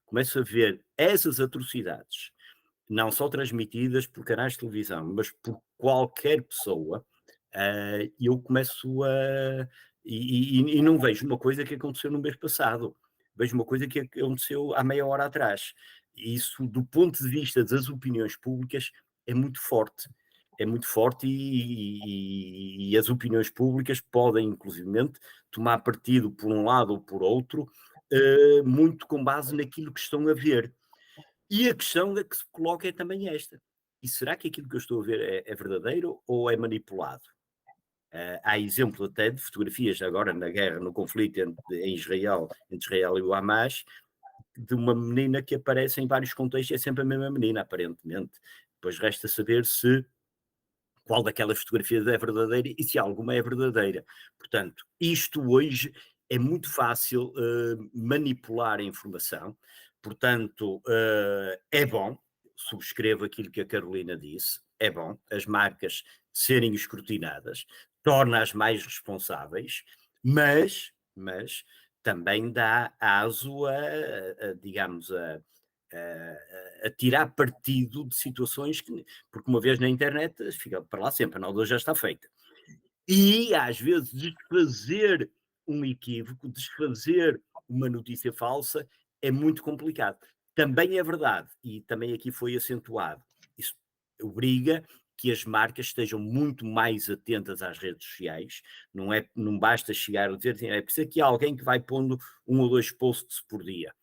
começo a ver essas atrocidades, não só transmitidas por canais de televisão, mas por qualquer pessoa, eu começo a... E não vejo uma coisa que aconteceu no mês passado, vejo uma coisa que aconteceu há meia hora atrás. E isso, do ponto de vista das opiniões públicas, é muito forte. É muito forte e as opiniões públicas podem, inclusivamente, tomar partido por um lado ou por outro, muito com base naquilo que estão a ver. E a questão que se coloca é também esta. E será que aquilo que eu estou a ver é verdadeiro ou é manipulado? Há exemplo até de fotografias agora na guerra, no conflito entre Israel e o Hamas, de uma menina que aparece em vários contextos, é sempre a mesma menina, aparentemente. Depois resta saber qual daquelas fotografias é verdadeira e se alguma é verdadeira. Portanto, isto hoje é muito fácil manipular a informação, portanto, é bom, subscrevo aquilo que a Carolina disse, é bom as marcas serem escrutinadas, torna-as mais responsáveis, mas também dá aso digamos, a tirar partido de situações porque uma vez na internet fica para lá sempre, a nova já está feita. E às vezes desfazer um equívoco, desfazer uma notícia falsa é muito complicado. Também é verdade, e também aqui foi acentuado, isso obriga que as marcas estejam muito mais atentas às redes sociais, não basta chegar a dizer, é preciso que há alguém que vai pondo 1 ou 2 posts por dia.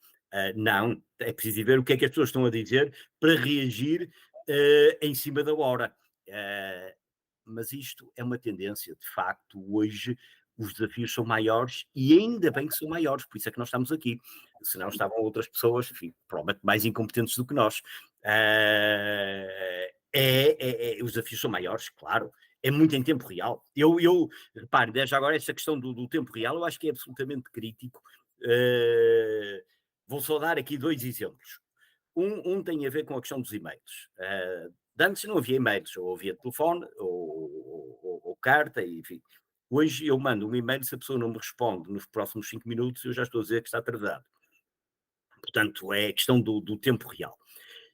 Não, é preciso ver o que é que as pessoas estão a dizer para reagir em cima da hora. Mas isto é uma tendência, de facto, hoje os desafios são maiores e ainda bem que são maiores, por isso é que nós estamos aqui. Senão estavam outras pessoas, enfim, provavelmente mais incompetentes do que nós. Os desafios são maiores, claro. É muito em tempo real. Repare, desde agora, esta questão do tempo real, eu acho que é absolutamente crítico. Vou só dar aqui 2 exemplos. Um tem a ver com a questão dos e-mails. Antes não havia e-mails, ou havia telefone, ou carta, enfim. Hoje eu mando um e-mail, se a pessoa não me responde nos próximos 5 minutos, eu já estou a dizer que está atrasado. Portanto, é a questão do tempo real.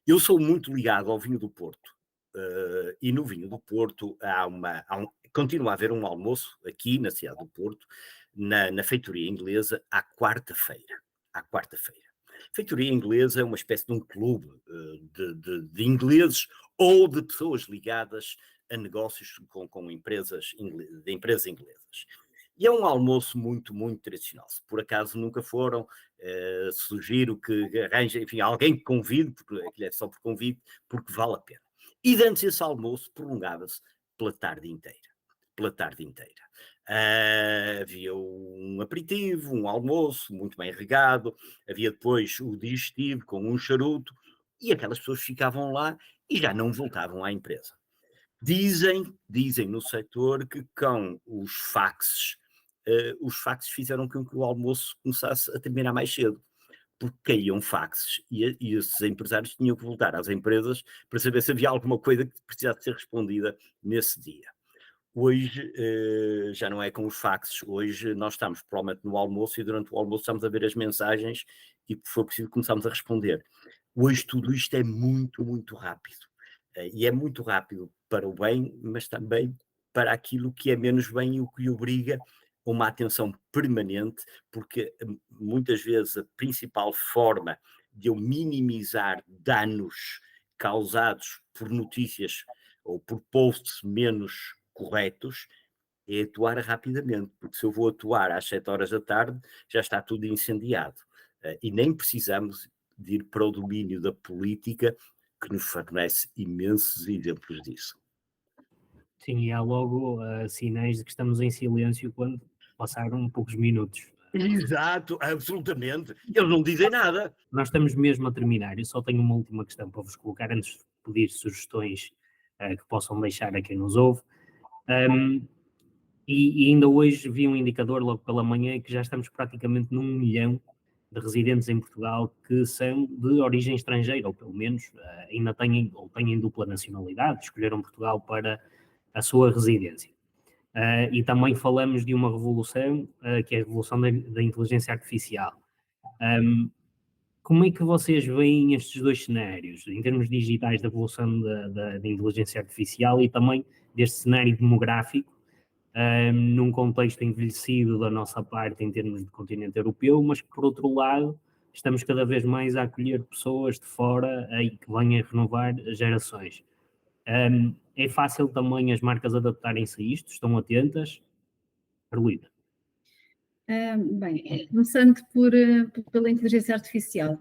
Eu sou muito ligado ao vinho do Porto. E no vinho do Porto continua a haver um almoço aqui na cidade do Porto, na feitoria inglesa, à quarta-feira. A feitoria inglesa é uma espécie de um clube de ingleses ou de pessoas ligadas a negócios com empresas inglesas. E é um almoço muito, muito tradicional. Se por acaso nunca foram, sugiro que arranjem, enfim, alguém que convide, porque aquilo é só por convite, porque vale a pena. E antes esse almoço prolongava-se pela tarde inteira. Havia um aperitivo, um almoço muito bem regado, havia depois o digestivo com um charuto, e aquelas pessoas ficavam lá e já não voltavam à empresa. Dizem no setor que com os faxes fizeram com que o almoço começasse a terminar mais cedo, porque caíam faxes e esses empresários tinham que voltar às empresas para saber se havia alguma coisa que precisasse ser respondida nesse dia. Hoje já não é com os faxes, hoje nós estamos provavelmente no almoço e durante o almoço estamos a ver as mensagens e, se for preciso, começamos a responder. Hoje tudo isto é muito, muito rápido. E é muito rápido para o bem, mas também para aquilo que é menos bem e o que obriga a uma atenção permanente, porque muitas vezes a principal forma de eu minimizar danos causados por notícias ou por posts menos corretos é atuar rapidamente, porque se eu vou atuar às 7 horas da tarde, já está tudo incendiado. E nem precisamos de ir para o domínio da política, que nos fornece imensos exemplos disso.
Sim, e há logo sinais de que estamos em silêncio quando passaram poucos minutos.
Exato, absolutamente. Eles não dizem nada.
Nós estamos mesmo a terminar. Eu só tenho uma última questão para vos colocar antes de pedir sugestões que possam deixar a quem nos ouve. E ainda hoje vi um indicador logo pela manhã que já estamos praticamente num 1 milhão de residentes em Portugal que são de origem estrangeira, ou pelo menos ainda têm dupla nacionalidade, escolheram Portugal para a sua residência. E também falamos de uma revolução, que é a revolução da inteligência artificial. Como é que vocês veem estes 2 cenários, em termos digitais da evolução da inteligência artificial e também deste cenário demográfico, num contexto envelhecido da nossa parte em termos de continente europeu, mas que, por outro lado, estamos cada vez mais a acolher pessoas de fora e que venham a renovar gerações. É fácil também as marcas adaptarem-se a isto? Estão atentas? Carolina.
Bem, começando pela inteligência artificial.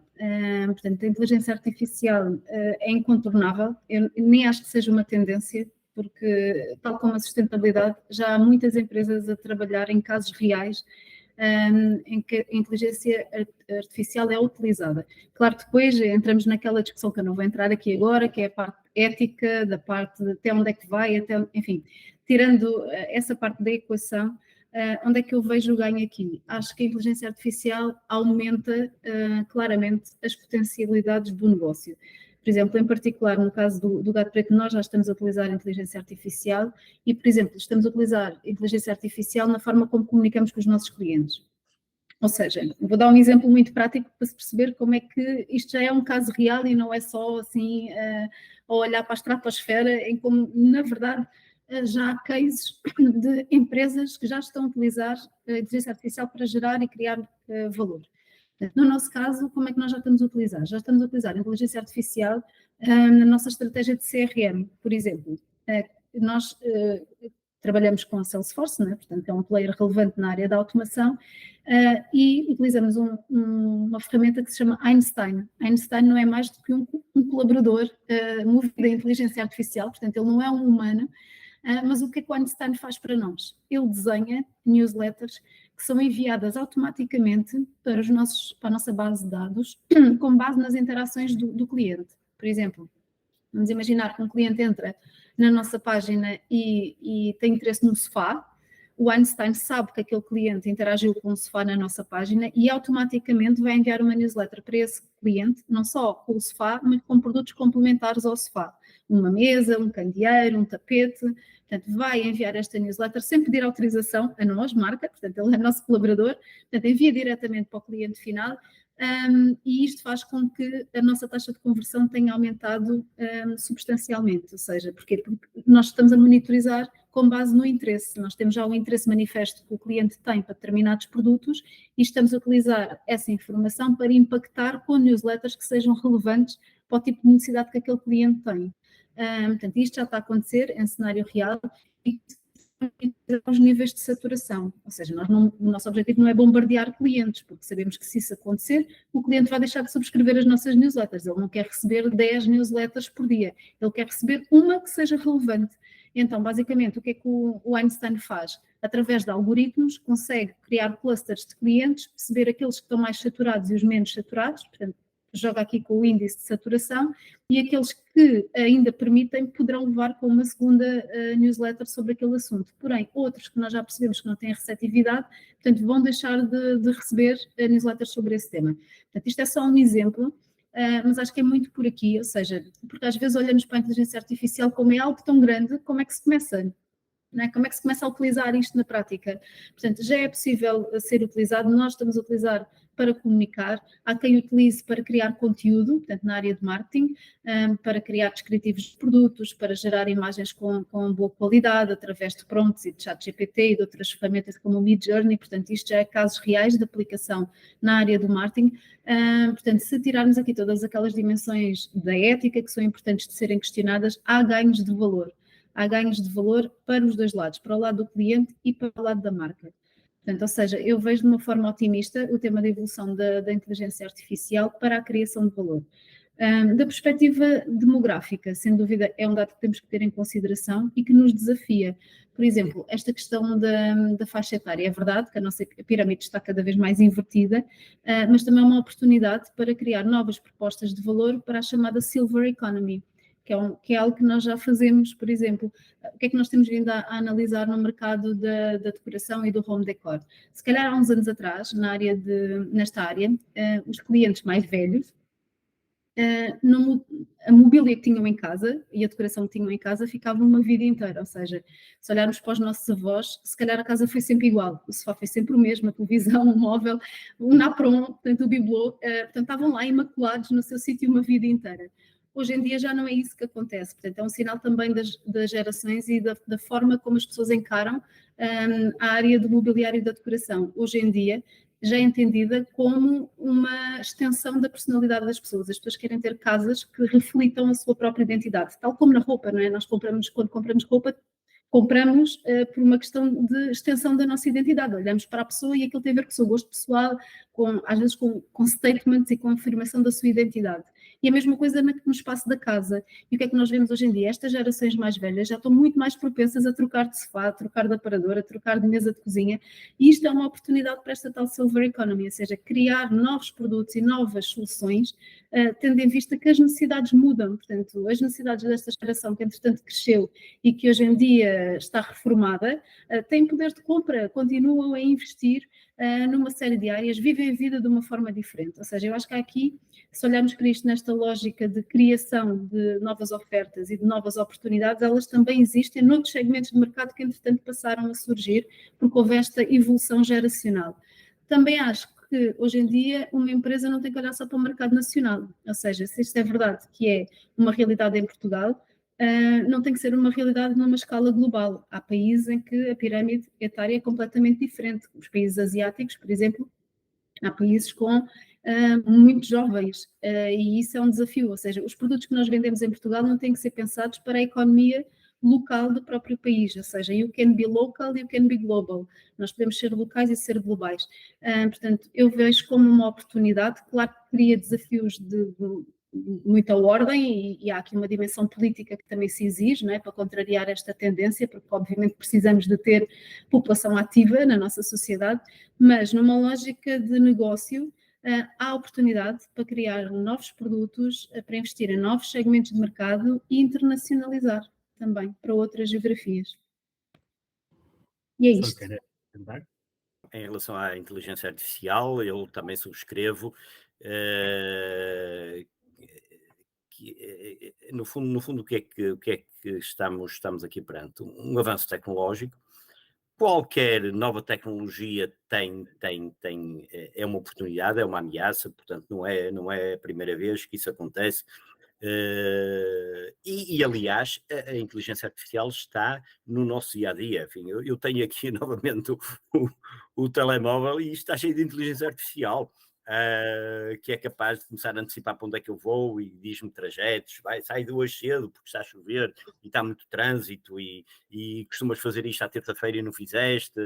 Portanto, a inteligência artificial é incontornável. Eu nem acho que seja uma tendência, porque, tal como a sustentabilidade, já há muitas empresas a trabalhar em casos reais em que a inteligência artificial é utilizada. Claro que depois entramos naquela discussão que eu não vou entrar aqui agora, que é a parte ética, da parte de até onde é que vai, enfim, tirando essa parte da equação, onde é que eu vejo o ganho aqui? Acho que a inteligência artificial aumenta claramente as potencialidades do negócio. Por exemplo, em particular, no caso do Gato Preto, nós já estamos a utilizar a inteligência artificial e, por exemplo, estamos a utilizar a inteligência artificial na forma como comunicamos com os nossos clientes. Ou seja, vou dar um exemplo muito prático para se perceber como é que isto já é um caso real e não é só assim a olhar para a estratosfera, em como, na verdade, já há cases de empresas que já estão a utilizar a inteligência artificial para gerar e criar valor. No nosso caso, como é que nós já estamos a utilizar? Já estamos a utilizar a inteligência artificial na nossa estratégia de CRM, por exemplo. Nós trabalhamos com a Salesforce, né? Portanto é um player relevante na área da automação, e utilizamos uma ferramenta que se chama Einstein. Einstein não é mais do que um colaborador movido da inteligência artificial, portanto ele não é um humano, mas o que é que o Einstein faz para nós? Ele desenha newsletters que são enviadas automaticamente para a nossa base de dados, com base nas interações do cliente. Por exemplo, vamos imaginar que um cliente entra na nossa página e tem interesse num sofá. O Einstein sabe que aquele cliente interagiu com o sofá na nossa página e automaticamente vai enviar uma newsletter para esse cliente, não só com o sofá, mas com produtos complementares ao sofá. Uma mesa, um candeeiro, um tapete. Portanto, vai enviar esta newsletter sem pedir autorização a nós, marca, portanto, ele é nosso colaborador, portanto, envia diretamente para o cliente final. E isto faz com que a nossa taxa de conversão tenha aumentado substancialmente, ou seja, porque nós estamos a monitorizar com base no interesse, nós temos já um interesse manifesto que o cliente tem para determinados produtos e estamos a utilizar essa informação para impactar com newsletters que sejam relevantes para o tipo de necessidade que aquele cliente tem. Portanto, isto já está a acontecer em cenário real e os níveis de saturação, ou seja, o nosso objetivo não é bombardear clientes, porque sabemos que se isso acontecer, o cliente vai deixar de subscrever as nossas newsletters, ele não quer receber 10 newsletters por dia, ele quer receber uma que seja relevante. Então, basicamente, o que é que o Einstein faz? Através de algoritmos, consegue criar clusters de clientes, perceber aqueles que estão mais saturados e os menos saturados, portanto, joga aqui com o índice de saturação, e aqueles que ainda permitem poderão levar com uma segunda newsletter sobre aquele assunto. Porém, outros que nós já percebemos que não têm receptividade, portanto, vão deixar de receber newsletters sobre esse tema. Portanto, isto é só um exemplo, mas acho que é muito por aqui, ou seja, porque às vezes olhamos para a inteligência artificial como é algo tão grande, como é que se começa? Não é? Como é que se começa a utilizar isto na prática? Portanto, já é possível ser utilizado, nós estamos a utilizar para comunicar, há quem utilize para criar conteúdo, portanto, na área de marketing, para criar descritivos de produtos, para gerar imagens com boa qualidade, através de prompts e de ChatGPT e de outras ferramentas como o Midjourney, portanto, isto já é casos reais de aplicação na área do marketing. Portanto, se tirarmos aqui todas aquelas dimensões da ética que são importantes de serem questionadas, há ganhos de valor. Há ganhos de valor para os dois lados, para o lado do cliente e para o lado da marca. Portanto, ou seja, eu vejo de uma forma otimista o tema da evolução da inteligência artificial para a criação de valor. Da perspectiva demográfica, sem dúvida, é um dado que temos que ter em consideração e que nos desafia. Por exemplo, esta questão da faixa etária, é verdade que a nossa pirâmide está cada vez mais invertida, mas também é uma oportunidade para criar novas propostas de valor para a chamada Silver Economy, que é algo que nós já fazemos, por exemplo. O que é que nós temos vindo a analisar no mercado da decoração e do home decor? Se calhar há uns anos atrás, nesta área, os clientes mais velhos, a mobília que tinham em casa e a decoração que tinham em casa ficavam uma vida inteira, ou seja, se olharmos para os nossos avós, se calhar a casa foi sempre igual, o sofá foi sempre o mesmo, a televisão, o móvel, o napron, portanto o bibelô, portanto estavam lá imaculados no seu sítio uma vida inteira. Hoje em dia já não é isso que acontece, portanto é um sinal também das gerações e da forma como as pessoas encaram a área do mobiliário e da decoração. Hoje em dia já é entendida como uma extensão da personalidade das pessoas. As pessoas querem ter casas que reflitam a sua própria identidade, tal como na roupa, não é? Nós quando compramos roupa, compramos por uma questão de extensão da nossa identidade. Olhamos para a pessoa e aquilo tem a ver com o seu gosto pessoal, às vezes com statements e com a afirmação da sua identidade. E a mesma coisa no espaço da casa. E o que é que nós vemos hoje em dia? Estas gerações mais velhas já estão muito mais propensas a trocar de sofá, a trocar de aparador, a trocar de mesa de cozinha. E isto é uma oportunidade para esta tal Silver Economy, ou seja, criar novos produtos e novas soluções, tendo em vista que as necessidades mudam. Portanto, as necessidades desta geração que, entretanto, cresceu e que hoje em dia está reformada, têm poder de compra, continuam a investir numa série de áreas, vivem a vida de uma forma diferente. Ou seja, eu acho que há aqui, se olharmos para isto nesta lógica de criação de novas ofertas e de novas oportunidades, elas também existem noutros segmentos de mercado que, entretanto, passaram a surgir porque houve esta evolução geracional. Também acho que, hoje em dia, uma empresa não tem que olhar só para o mercado nacional. Ou seja, se isto é verdade que é uma realidade em Portugal, não tem que ser uma realidade numa escala global. Há países em que a pirâmide etária é completamente diferente. Os países asiáticos, por exemplo, há países com muito jovens e isso é um desafio. Ou seja, os produtos que nós vendemos em Portugal não têm que ser pensados para a economia local do próprio país, ou seja, you can be local, you can be global. Nós podemos ser locais e ser globais. Portanto, eu vejo como uma oportunidade, claro que cria desafios de muita ordem e há aqui uma dimensão política que também se exige, não é, para contrariar esta tendência, porque obviamente precisamos de ter população ativa na nossa sociedade, mas numa lógica de negócio há oportunidade para criar novos produtos, para investir em novos segmentos de mercado e internacionalizar também para outras geografias. E é
Só
isto.
quero tentar.
Em relação à inteligência artificial, eu também subscrevo que, no fundo, o que é que estamos aqui perante? Um avanço tecnológico. Qualquer nova tecnologia é uma oportunidade, é uma ameaça, portanto, não é a primeira vez que isso acontece. Aliás, a inteligência artificial está no nosso dia a dia. Enfim, eu tenho aqui novamente o telemóvel e isto está cheio de inteligência artificial. Que é capaz de começar a antecipar para onde é que eu vou e diz-me trajetos, sai de hoje cedo porque está a chover e está muito trânsito e costumas fazer isto à terça-feira e não fizeste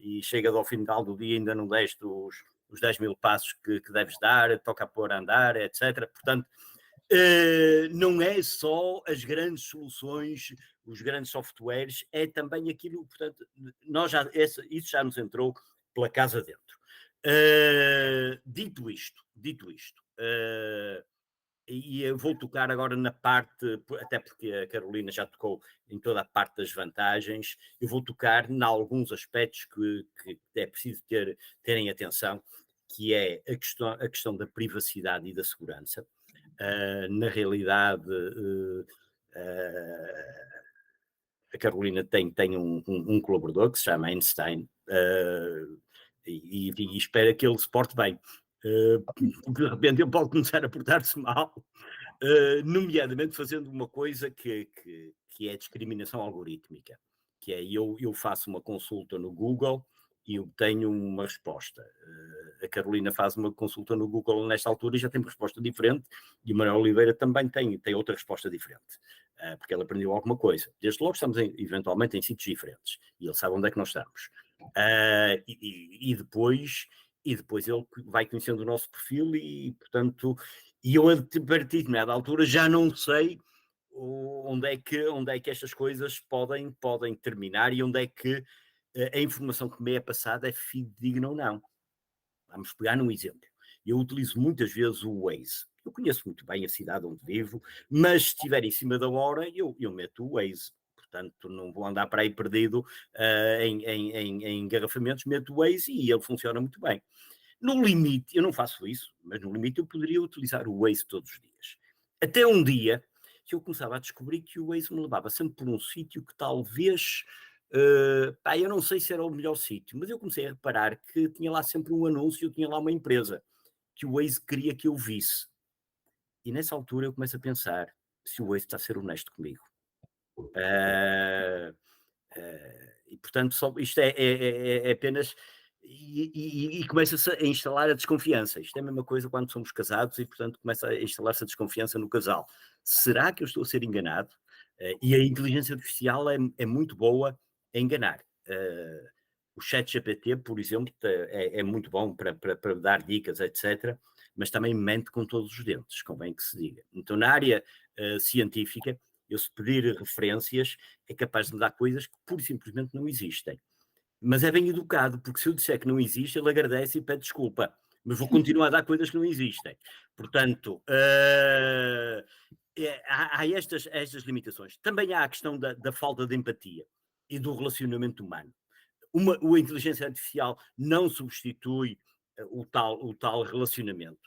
e chegas ao final do dia e ainda não deste os 10 mil passos que deves dar, toca a pôr a andar, etc. Portanto, não é só as grandes soluções, os grandes softwares, é também aquilo, portanto, isso já nos entrou pela casa dentro. Dito isto, e eu vou tocar agora na parte, até porque a Carolina já tocou em toda a parte das vantagens, eu vou tocar em alguns aspectos que é preciso terem atenção, que é a questão da privacidade e da segurança. Na realidade, a Carolina tem um colaborador que se chama Einstein, e espera que ele se porte bem, porque de repente ele pode começar a portar-se mal, nomeadamente fazendo uma coisa que é discriminação algorítmica, que é eu faço uma consulta no Google e obtenho uma resposta. A Carolina faz uma consulta no Google nesta altura e já tem uma resposta diferente, e o Manuel Oliveira também tem outra resposta diferente, porque ele aprendeu alguma coisa. Desde logo estamos eventualmente em sítios diferentes, e ele sabe onde é que nós estamos. E depois ele vai conhecendo o nosso perfil e, portanto, eu a partir de determinada altura já não sei onde é que estas coisas podem terminar e onde é que a informação que me é passada é fidedigna ou não. Vamos pegar num exemplo. Eu utilizo muitas vezes o Waze. Eu conheço muito bem a cidade onde vivo, mas se estiver em cima da hora, eu meto o Waze. Portanto, não vou andar para aí perdido em engarrafamentos, meto o Waze e ele funciona muito bem. No limite, eu não faço isso, mas no limite eu poderia utilizar o Waze todos os dias. Até um dia que eu começava a descobrir que o Waze me levava sempre por um sítio que talvez... eu não sei se era o melhor sítio, mas eu comecei a reparar que tinha lá sempre um anúncio, tinha lá uma empresa que o Waze queria que eu visse. E nessa altura eu começo a pensar se o Waze está a ser honesto comigo. E portanto, isto é apenas... E começa-se a instalar a desconfiança. Isto é a mesma coisa quando somos casados e, portanto, começa a instalar-se a desconfiança no casal. Será que eu estou a ser enganado? E a inteligência artificial é muito boa a enganar. O ChatGPT, por exemplo, é muito bom para dar dicas, etc., mas também mente com todos os dentes, convém que se diga. Então, na área científica, eu se pedir referências, é capaz de me dar coisas que pura e simplesmente não existem. Mas é bem educado, porque se eu disser que não existe, ele agradece e pede desculpa. Mas vou continuar a dar coisas que não existem. Portanto, há estas limitações. Também há a questão da falta de empatia e do relacionamento humano. A inteligência artificial não substitui o tal relacionamento.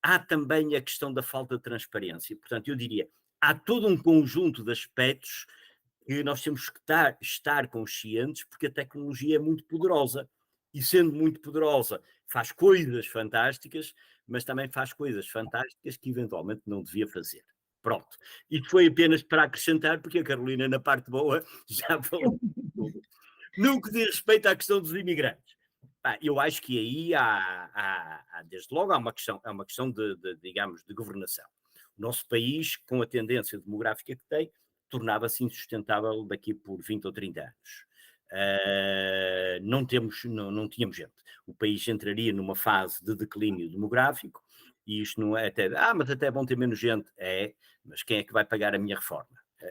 Há também a questão da falta de transparência. Portanto, eu diria, há todo um conjunto de aspectos que nós temos que estar conscientes, porque a tecnologia é muito poderosa. E sendo muito poderosa, faz coisas fantásticas, mas também faz coisas fantásticas que eventualmente não devia fazer. Pronto. Isto foi apenas para acrescentar, porque a Carolina, na parte boa, já falou tudo. No que diz respeito à questão dos imigrantes, eu acho que aí desde logo, é uma questão digamos, de governação. O nosso país, com a tendência demográfica que tem, tornava-se insustentável daqui por 20 ou 30 anos. Não tínhamos gente. O país entraria numa fase de declínio demográfico, e isto não é até, mas até é bom ter menos gente. Mas quem é que vai pagar a minha reforma?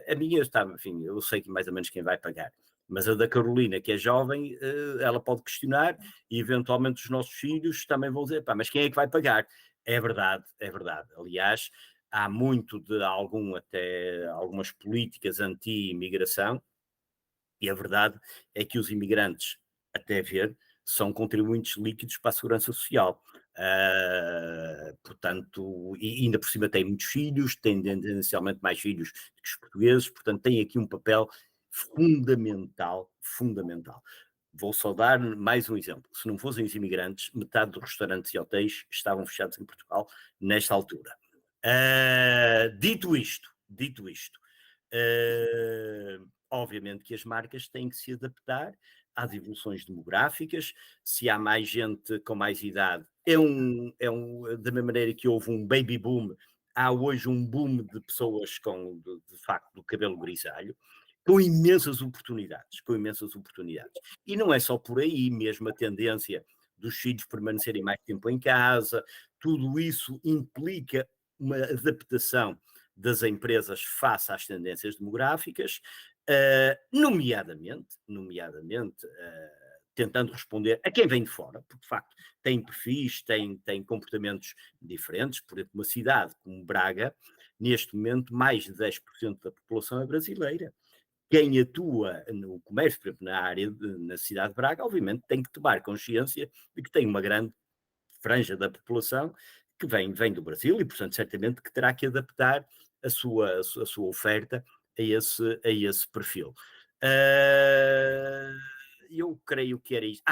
A minha enfim, eu sei que mais ou menos quem vai pagar. Mas a da Carolina, que é jovem, ela pode questionar, e eventualmente os nossos filhos também vão dizer, mas quem é que vai pagar? É verdade, é verdade. Aliás, há muito de até algumas políticas anti-imigração, e a verdade é que os imigrantes, até ver, são contribuintes líquidos para a segurança social. Portanto, e ainda por cima têm muitos filhos, têm tendencialmente mais filhos do que os portugueses, portanto têm aqui um papel fundamental. Vou só dar mais um exemplo. Se não fossem os imigrantes, metade dos restaurantes e hotéis estavam fechados em Portugal nesta altura. Dito isto, obviamente que as marcas têm que se adaptar às evoluções demográficas. Se há mais gente com mais idade, da mesma maneira que houve um baby boom, há hoje um boom de pessoas de facto, do cabelo grisalho, com imensas oportunidades. E não é só por aí, mesmo a tendência dos filhos permanecerem mais tempo em casa, tudo isso implica uma adaptação das empresas face às tendências demográficas, nomeadamente tentando responder a quem vem de fora, porque de facto tem perfis, tem comportamentos diferentes. Por exemplo, uma cidade como Braga, neste momento mais de 10% da população é brasileira. Quem atua no comércio, por exemplo, na cidade de Braga, obviamente tem que tomar consciência de que tem uma grande franja da população que vem do Brasil, e portanto certamente que terá que adaptar a sua oferta a esse perfil. Eu creio que era isso.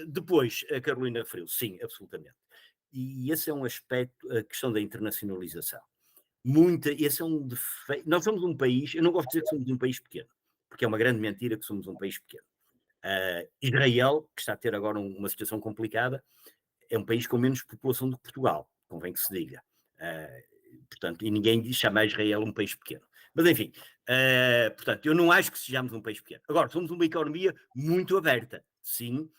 Depois a Carolina referiu, sim, absolutamente. E esse é um aspecto, a questão da internacionalização. Esse é um defeito. Nós somos um país, eu não gosto de dizer que somos um país pequeno, porque é uma grande mentira que somos um país pequeno. Israel, que está a ter agora uma situação complicada, é um país com menos população do que Portugal, convém que se diga. Portanto, e ninguém chama Israel um país pequeno. Mas enfim, portanto, eu não acho que sejamos um país pequeno. Agora, somos uma economia muito aberta, sim,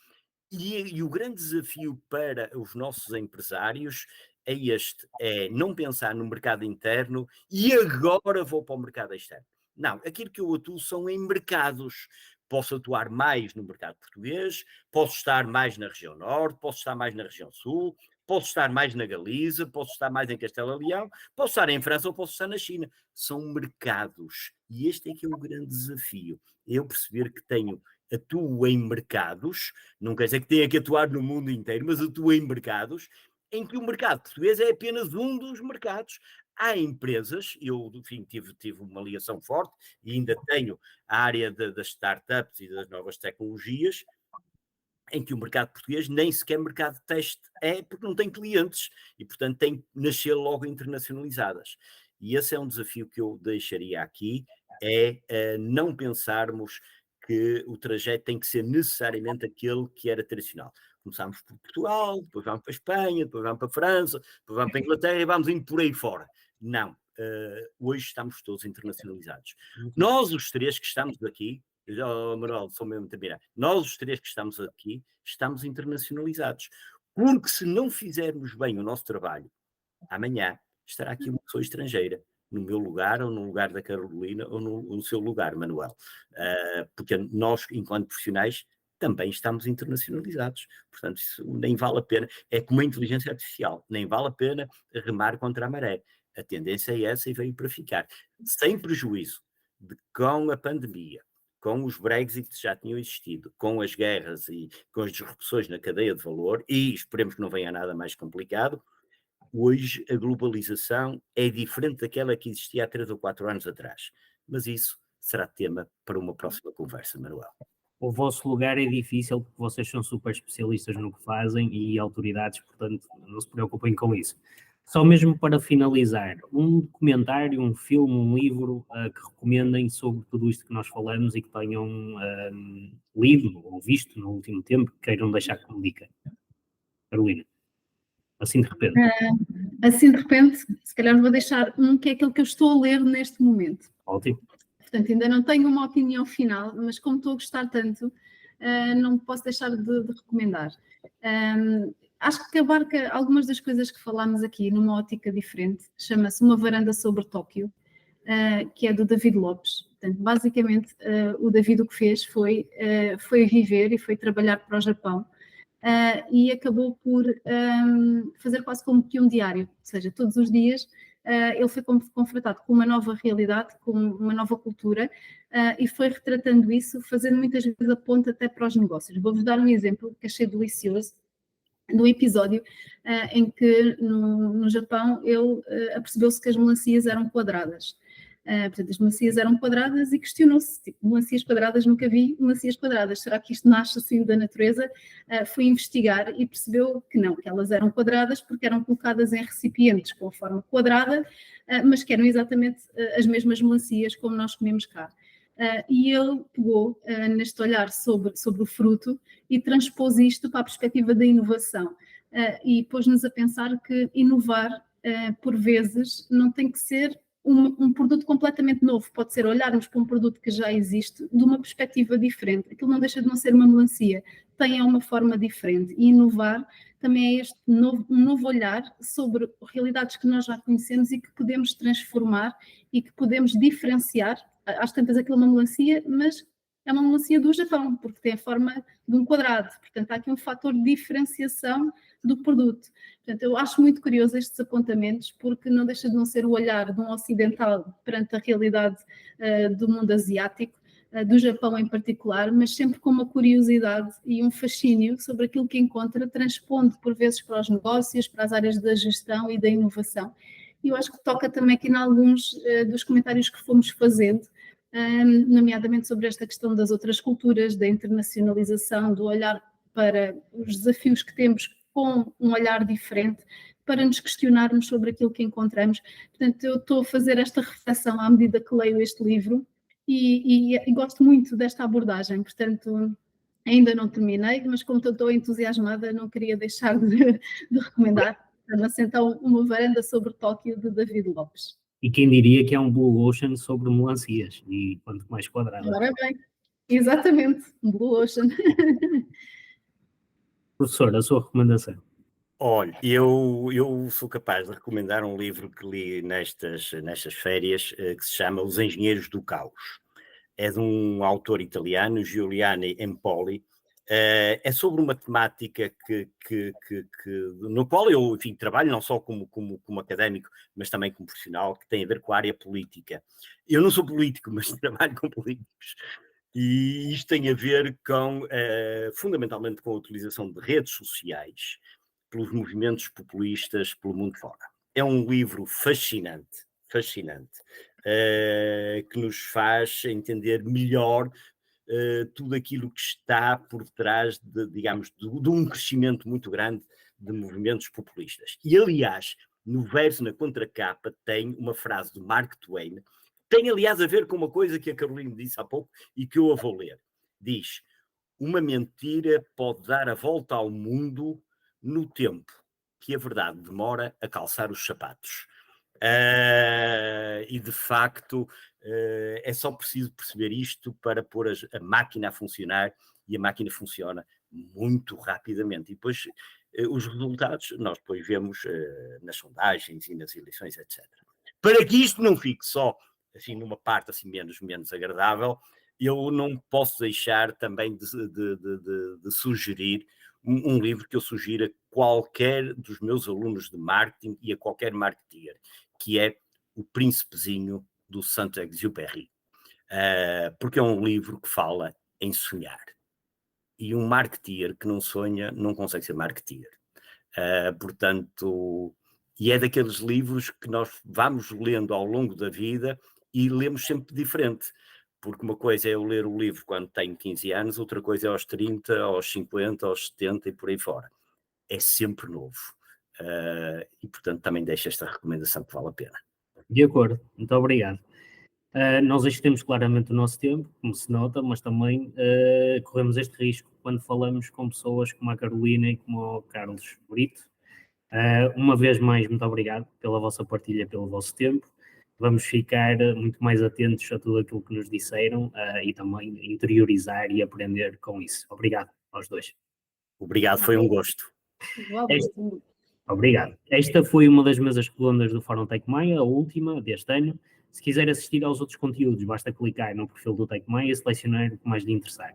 e o grande desafio para os nossos empresários é não pensar no mercado interno e agora vou para o mercado externo. Não, aquilo que eu atuo são em mercados. Posso atuar mais no mercado português, posso estar mais na região norte, posso estar mais na região sul, posso estar mais na Galiza, posso estar mais em Castelo e Leão, posso estar em França ou posso estar na China. São mercados. E este é que é o grande desafio. Eu perceber que atuo em mercados, não quer dizer que tenha que atuar no mundo inteiro, mas atuo em mercados em que o mercado português é apenas um dos mercados. Há empresas, eu, enfim, tive uma ligação forte e ainda tenho a área das startups e das novas tecnologias, em que o mercado português nem sequer mercado de teste porque não tem clientes e, portanto, tem que nascer logo internacionalizadas. E esse é um desafio que eu deixaria aqui, não pensarmos que o trajeto tem que ser necessariamente aquele que era tradicional. Começámos por Portugal, depois vamos para a Espanha, depois vamos para a França, depois vamos para a Inglaterra e vamos indo por aí fora. Não, hoje estamos todos internacionalizados. Nós, os três que estamos aqui, Manuel, sou mesmo também, nós, os três que estamos aqui, estamos internacionalizados. Porque se não fizermos bem o nosso trabalho, amanhã estará aqui uma pessoa estrangeira, no meu lugar, ou no lugar da Carolina, ou no seu lugar, Manuel. Porque nós, enquanto profissionais, também estamos internacionalizados. Portanto, isso nem vale a pena. É como a inteligência artificial. Nem vale a pena remar contra a maré. A tendência é essa e veio para ficar. Sem prejuízo de, com a pandemia, com os Brexit que já tinham existido, com as guerras e com as disrupções na cadeia de valor, e esperemos que não venha nada mais complicado, hoje a globalização é diferente daquela que existia há 3 ou 4 anos atrás. Mas isso será tema para uma próxima conversa, Manuel.
O vosso lugar é difícil porque vocês são super especialistas no que fazem e autoridades, portanto, não se preocupem com isso. Só mesmo para finalizar, um documentário, um filme, um livro que recomendem sobre tudo isto que nós falamos e que tenham lido ou visto no último tempo, que queiram deixar como dica. Carolina, assim de repente.
Assim de repente, se calhar vou deixar um que é aquele que eu estou a ler neste momento.
Ótimo.
Portanto, ainda não tenho uma opinião final, mas como estou a gostar tanto, não posso deixar de recomendar. Acho que abarca algumas das coisas que falámos aqui numa ótica diferente. Chama-se Uma Varanda sobre Tóquio, que é do David Lopes. Portanto, basicamente, o David o que fez foi viver e foi trabalhar para o Japão e acabou por fazer quase como que um diário, ou seja, todos os dias ele foi confrontado com uma nova realidade, com uma nova cultura e foi retratando isso, fazendo muitas vezes a ponta até para os negócios. Vou-vos dar um exemplo que achei delicioso, do episódio em que no Japão ele apercebeu-se que as melancias eram quadradas. Portanto, as melancias eram quadradas e questionou-se, tipo, melancias quadradas, nunca vi melancias quadradas, será que isto nasce assim da natureza? Foi investigar e percebeu que não, que elas eram quadradas porque eram colocadas em recipientes com a forma quadrada, mas que eram exatamente as mesmas melancias como nós comemos cá. E ele pegou neste olhar sobre o fruto e transpôs isto para a perspectiva da inovação e pôs-nos a pensar que inovar, por vezes, não tem que ser um produto completamente novo, pode ser olharmos para um produto que já existe de uma perspectiva diferente. Aquilo não deixa de não ser uma melancia, tem uma forma diferente. E inovar também é um novo olhar sobre realidades que nós já conhecemos e que podemos transformar e que podemos diferenciar. Às tantas aquilo é uma melancia, mas é uma melancia do Japão, porque tem a forma de um quadrado. Portanto, há aqui um fator de diferenciação do produto. Portanto, eu acho muito curioso estes apontamentos, porque não deixa de não ser o olhar de um ocidental perante a realidade do mundo asiático, do Japão em particular, mas sempre com uma curiosidade e um fascínio sobre aquilo que encontra, transpondo por vezes para os negócios, para as áreas da gestão e da inovação. E eu acho que toca também aqui em alguns dos comentários que fomos fazendo, nomeadamente sobre esta questão das outras culturas, da internacionalização, do olhar para os desafios que temos com um olhar diferente, para nos questionarmos sobre aquilo que encontramos. Portanto, eu estou a fazer esta reflexão à medida que leio este livro e gosto muito desta abordagem, portanto, ainda não terminei, mas como estou entusiasmada, não queria deixar de recomendar. Chama-se então Uma Varanda sobre Tóquio, de David Lopes.
E quem diria que é um Blue Ocean sobre melancias, e quanto mais quadrada.
Ora bem, exatamente, um Blue Ocean.
Professor, a sua recomendação?
Olha, eu sou capaz de recomendar um livro que li nestas férias, que se chama Os Engenheiros do Caos. É de um autor italiano, Giuliano Empoli. É sobre uma temática no qual eu, enfim, trabalho não só como académico, mas também como profissional, que tem a ver com a área política. Eu não sou político, mas trabalho com políticos. E isto tem a ver fundamentalmente com a utilização de redes sociais pelos movimentos populistas pelo mundo fora. É um livro fascinante, que nos faz entender melhor tudo aquilo que está por trás de um crescimento muito grande de movimentos populistas. E, aliás, no verso, na contracapa, tem uma frase do Mark Twain, tem, aliás, a ver com uma coisa que a Carolina disse há pouco e que eu a vou ler. Diz: uma mentira pode dar a volta ao mundo no tempo que a verdade demora a calçar os sapatos. E, de facto, é só preciso perceber isto para pôr a máquina a funcionar, e a máquina funciona muito rapidamente. E depois os resultados nós depois vemos nas sondagens e nas eleições, etc. Para que isto não fique só assim, numa parte assim, menos agradável, eu não posso deixar também de sugerir um livro que eu sugiro a qualquer dos meus alunos de marketing e a qualquer marketeer, que é O Príncipezinho, do Saint-Exupéry. Porque é um livro que fala em sonhar. E um marketeer que não sonha não consegue ser marketeer. Portanto, e é daqueles livros que nós vamos lendo ao longo da vida e lemos sempre diferente. Porque uma coisa é eu ler o livro quando tenho 15 anos, outra coisa é aos 30, aos 50, aos 70 e por aí fora. É sempre novo. E, portanto, também deixo esta recomendação que vale a pena.
De acordo, muito obrigado. Nós excedemos claramente o nosso tempo, como se nota, mas também corremos este risco quando falamos com pessoas como a Carolina e como o Carlos Brito. Uma vez mais, muito obrigado pela vossa partilha, pelo vosso tempo. vamos ficar muito mais atentos a tudo aquilo que nos disseram e também interiorizar e aprender com isso. Obrigado aos dois.
Obrigado, foi um gosto.
Obrigado. Esta foi uma das mesas redondas do Fórum TecMaia, a última deste ano. Se quiser assistir aos outros conteúdos, basta clicar no perfil do TecMaia e selecionar o que mais lhe interessar.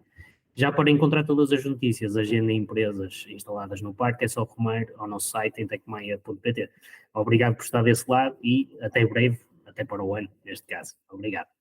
Já para encontrar todas as notícias, agenda e empresas instaladas no parque, é só rumar ao nosso site em tecmaia.pt. Obrigado por estar desse lado e até breve, até para o ano, neste caso. Obrigado.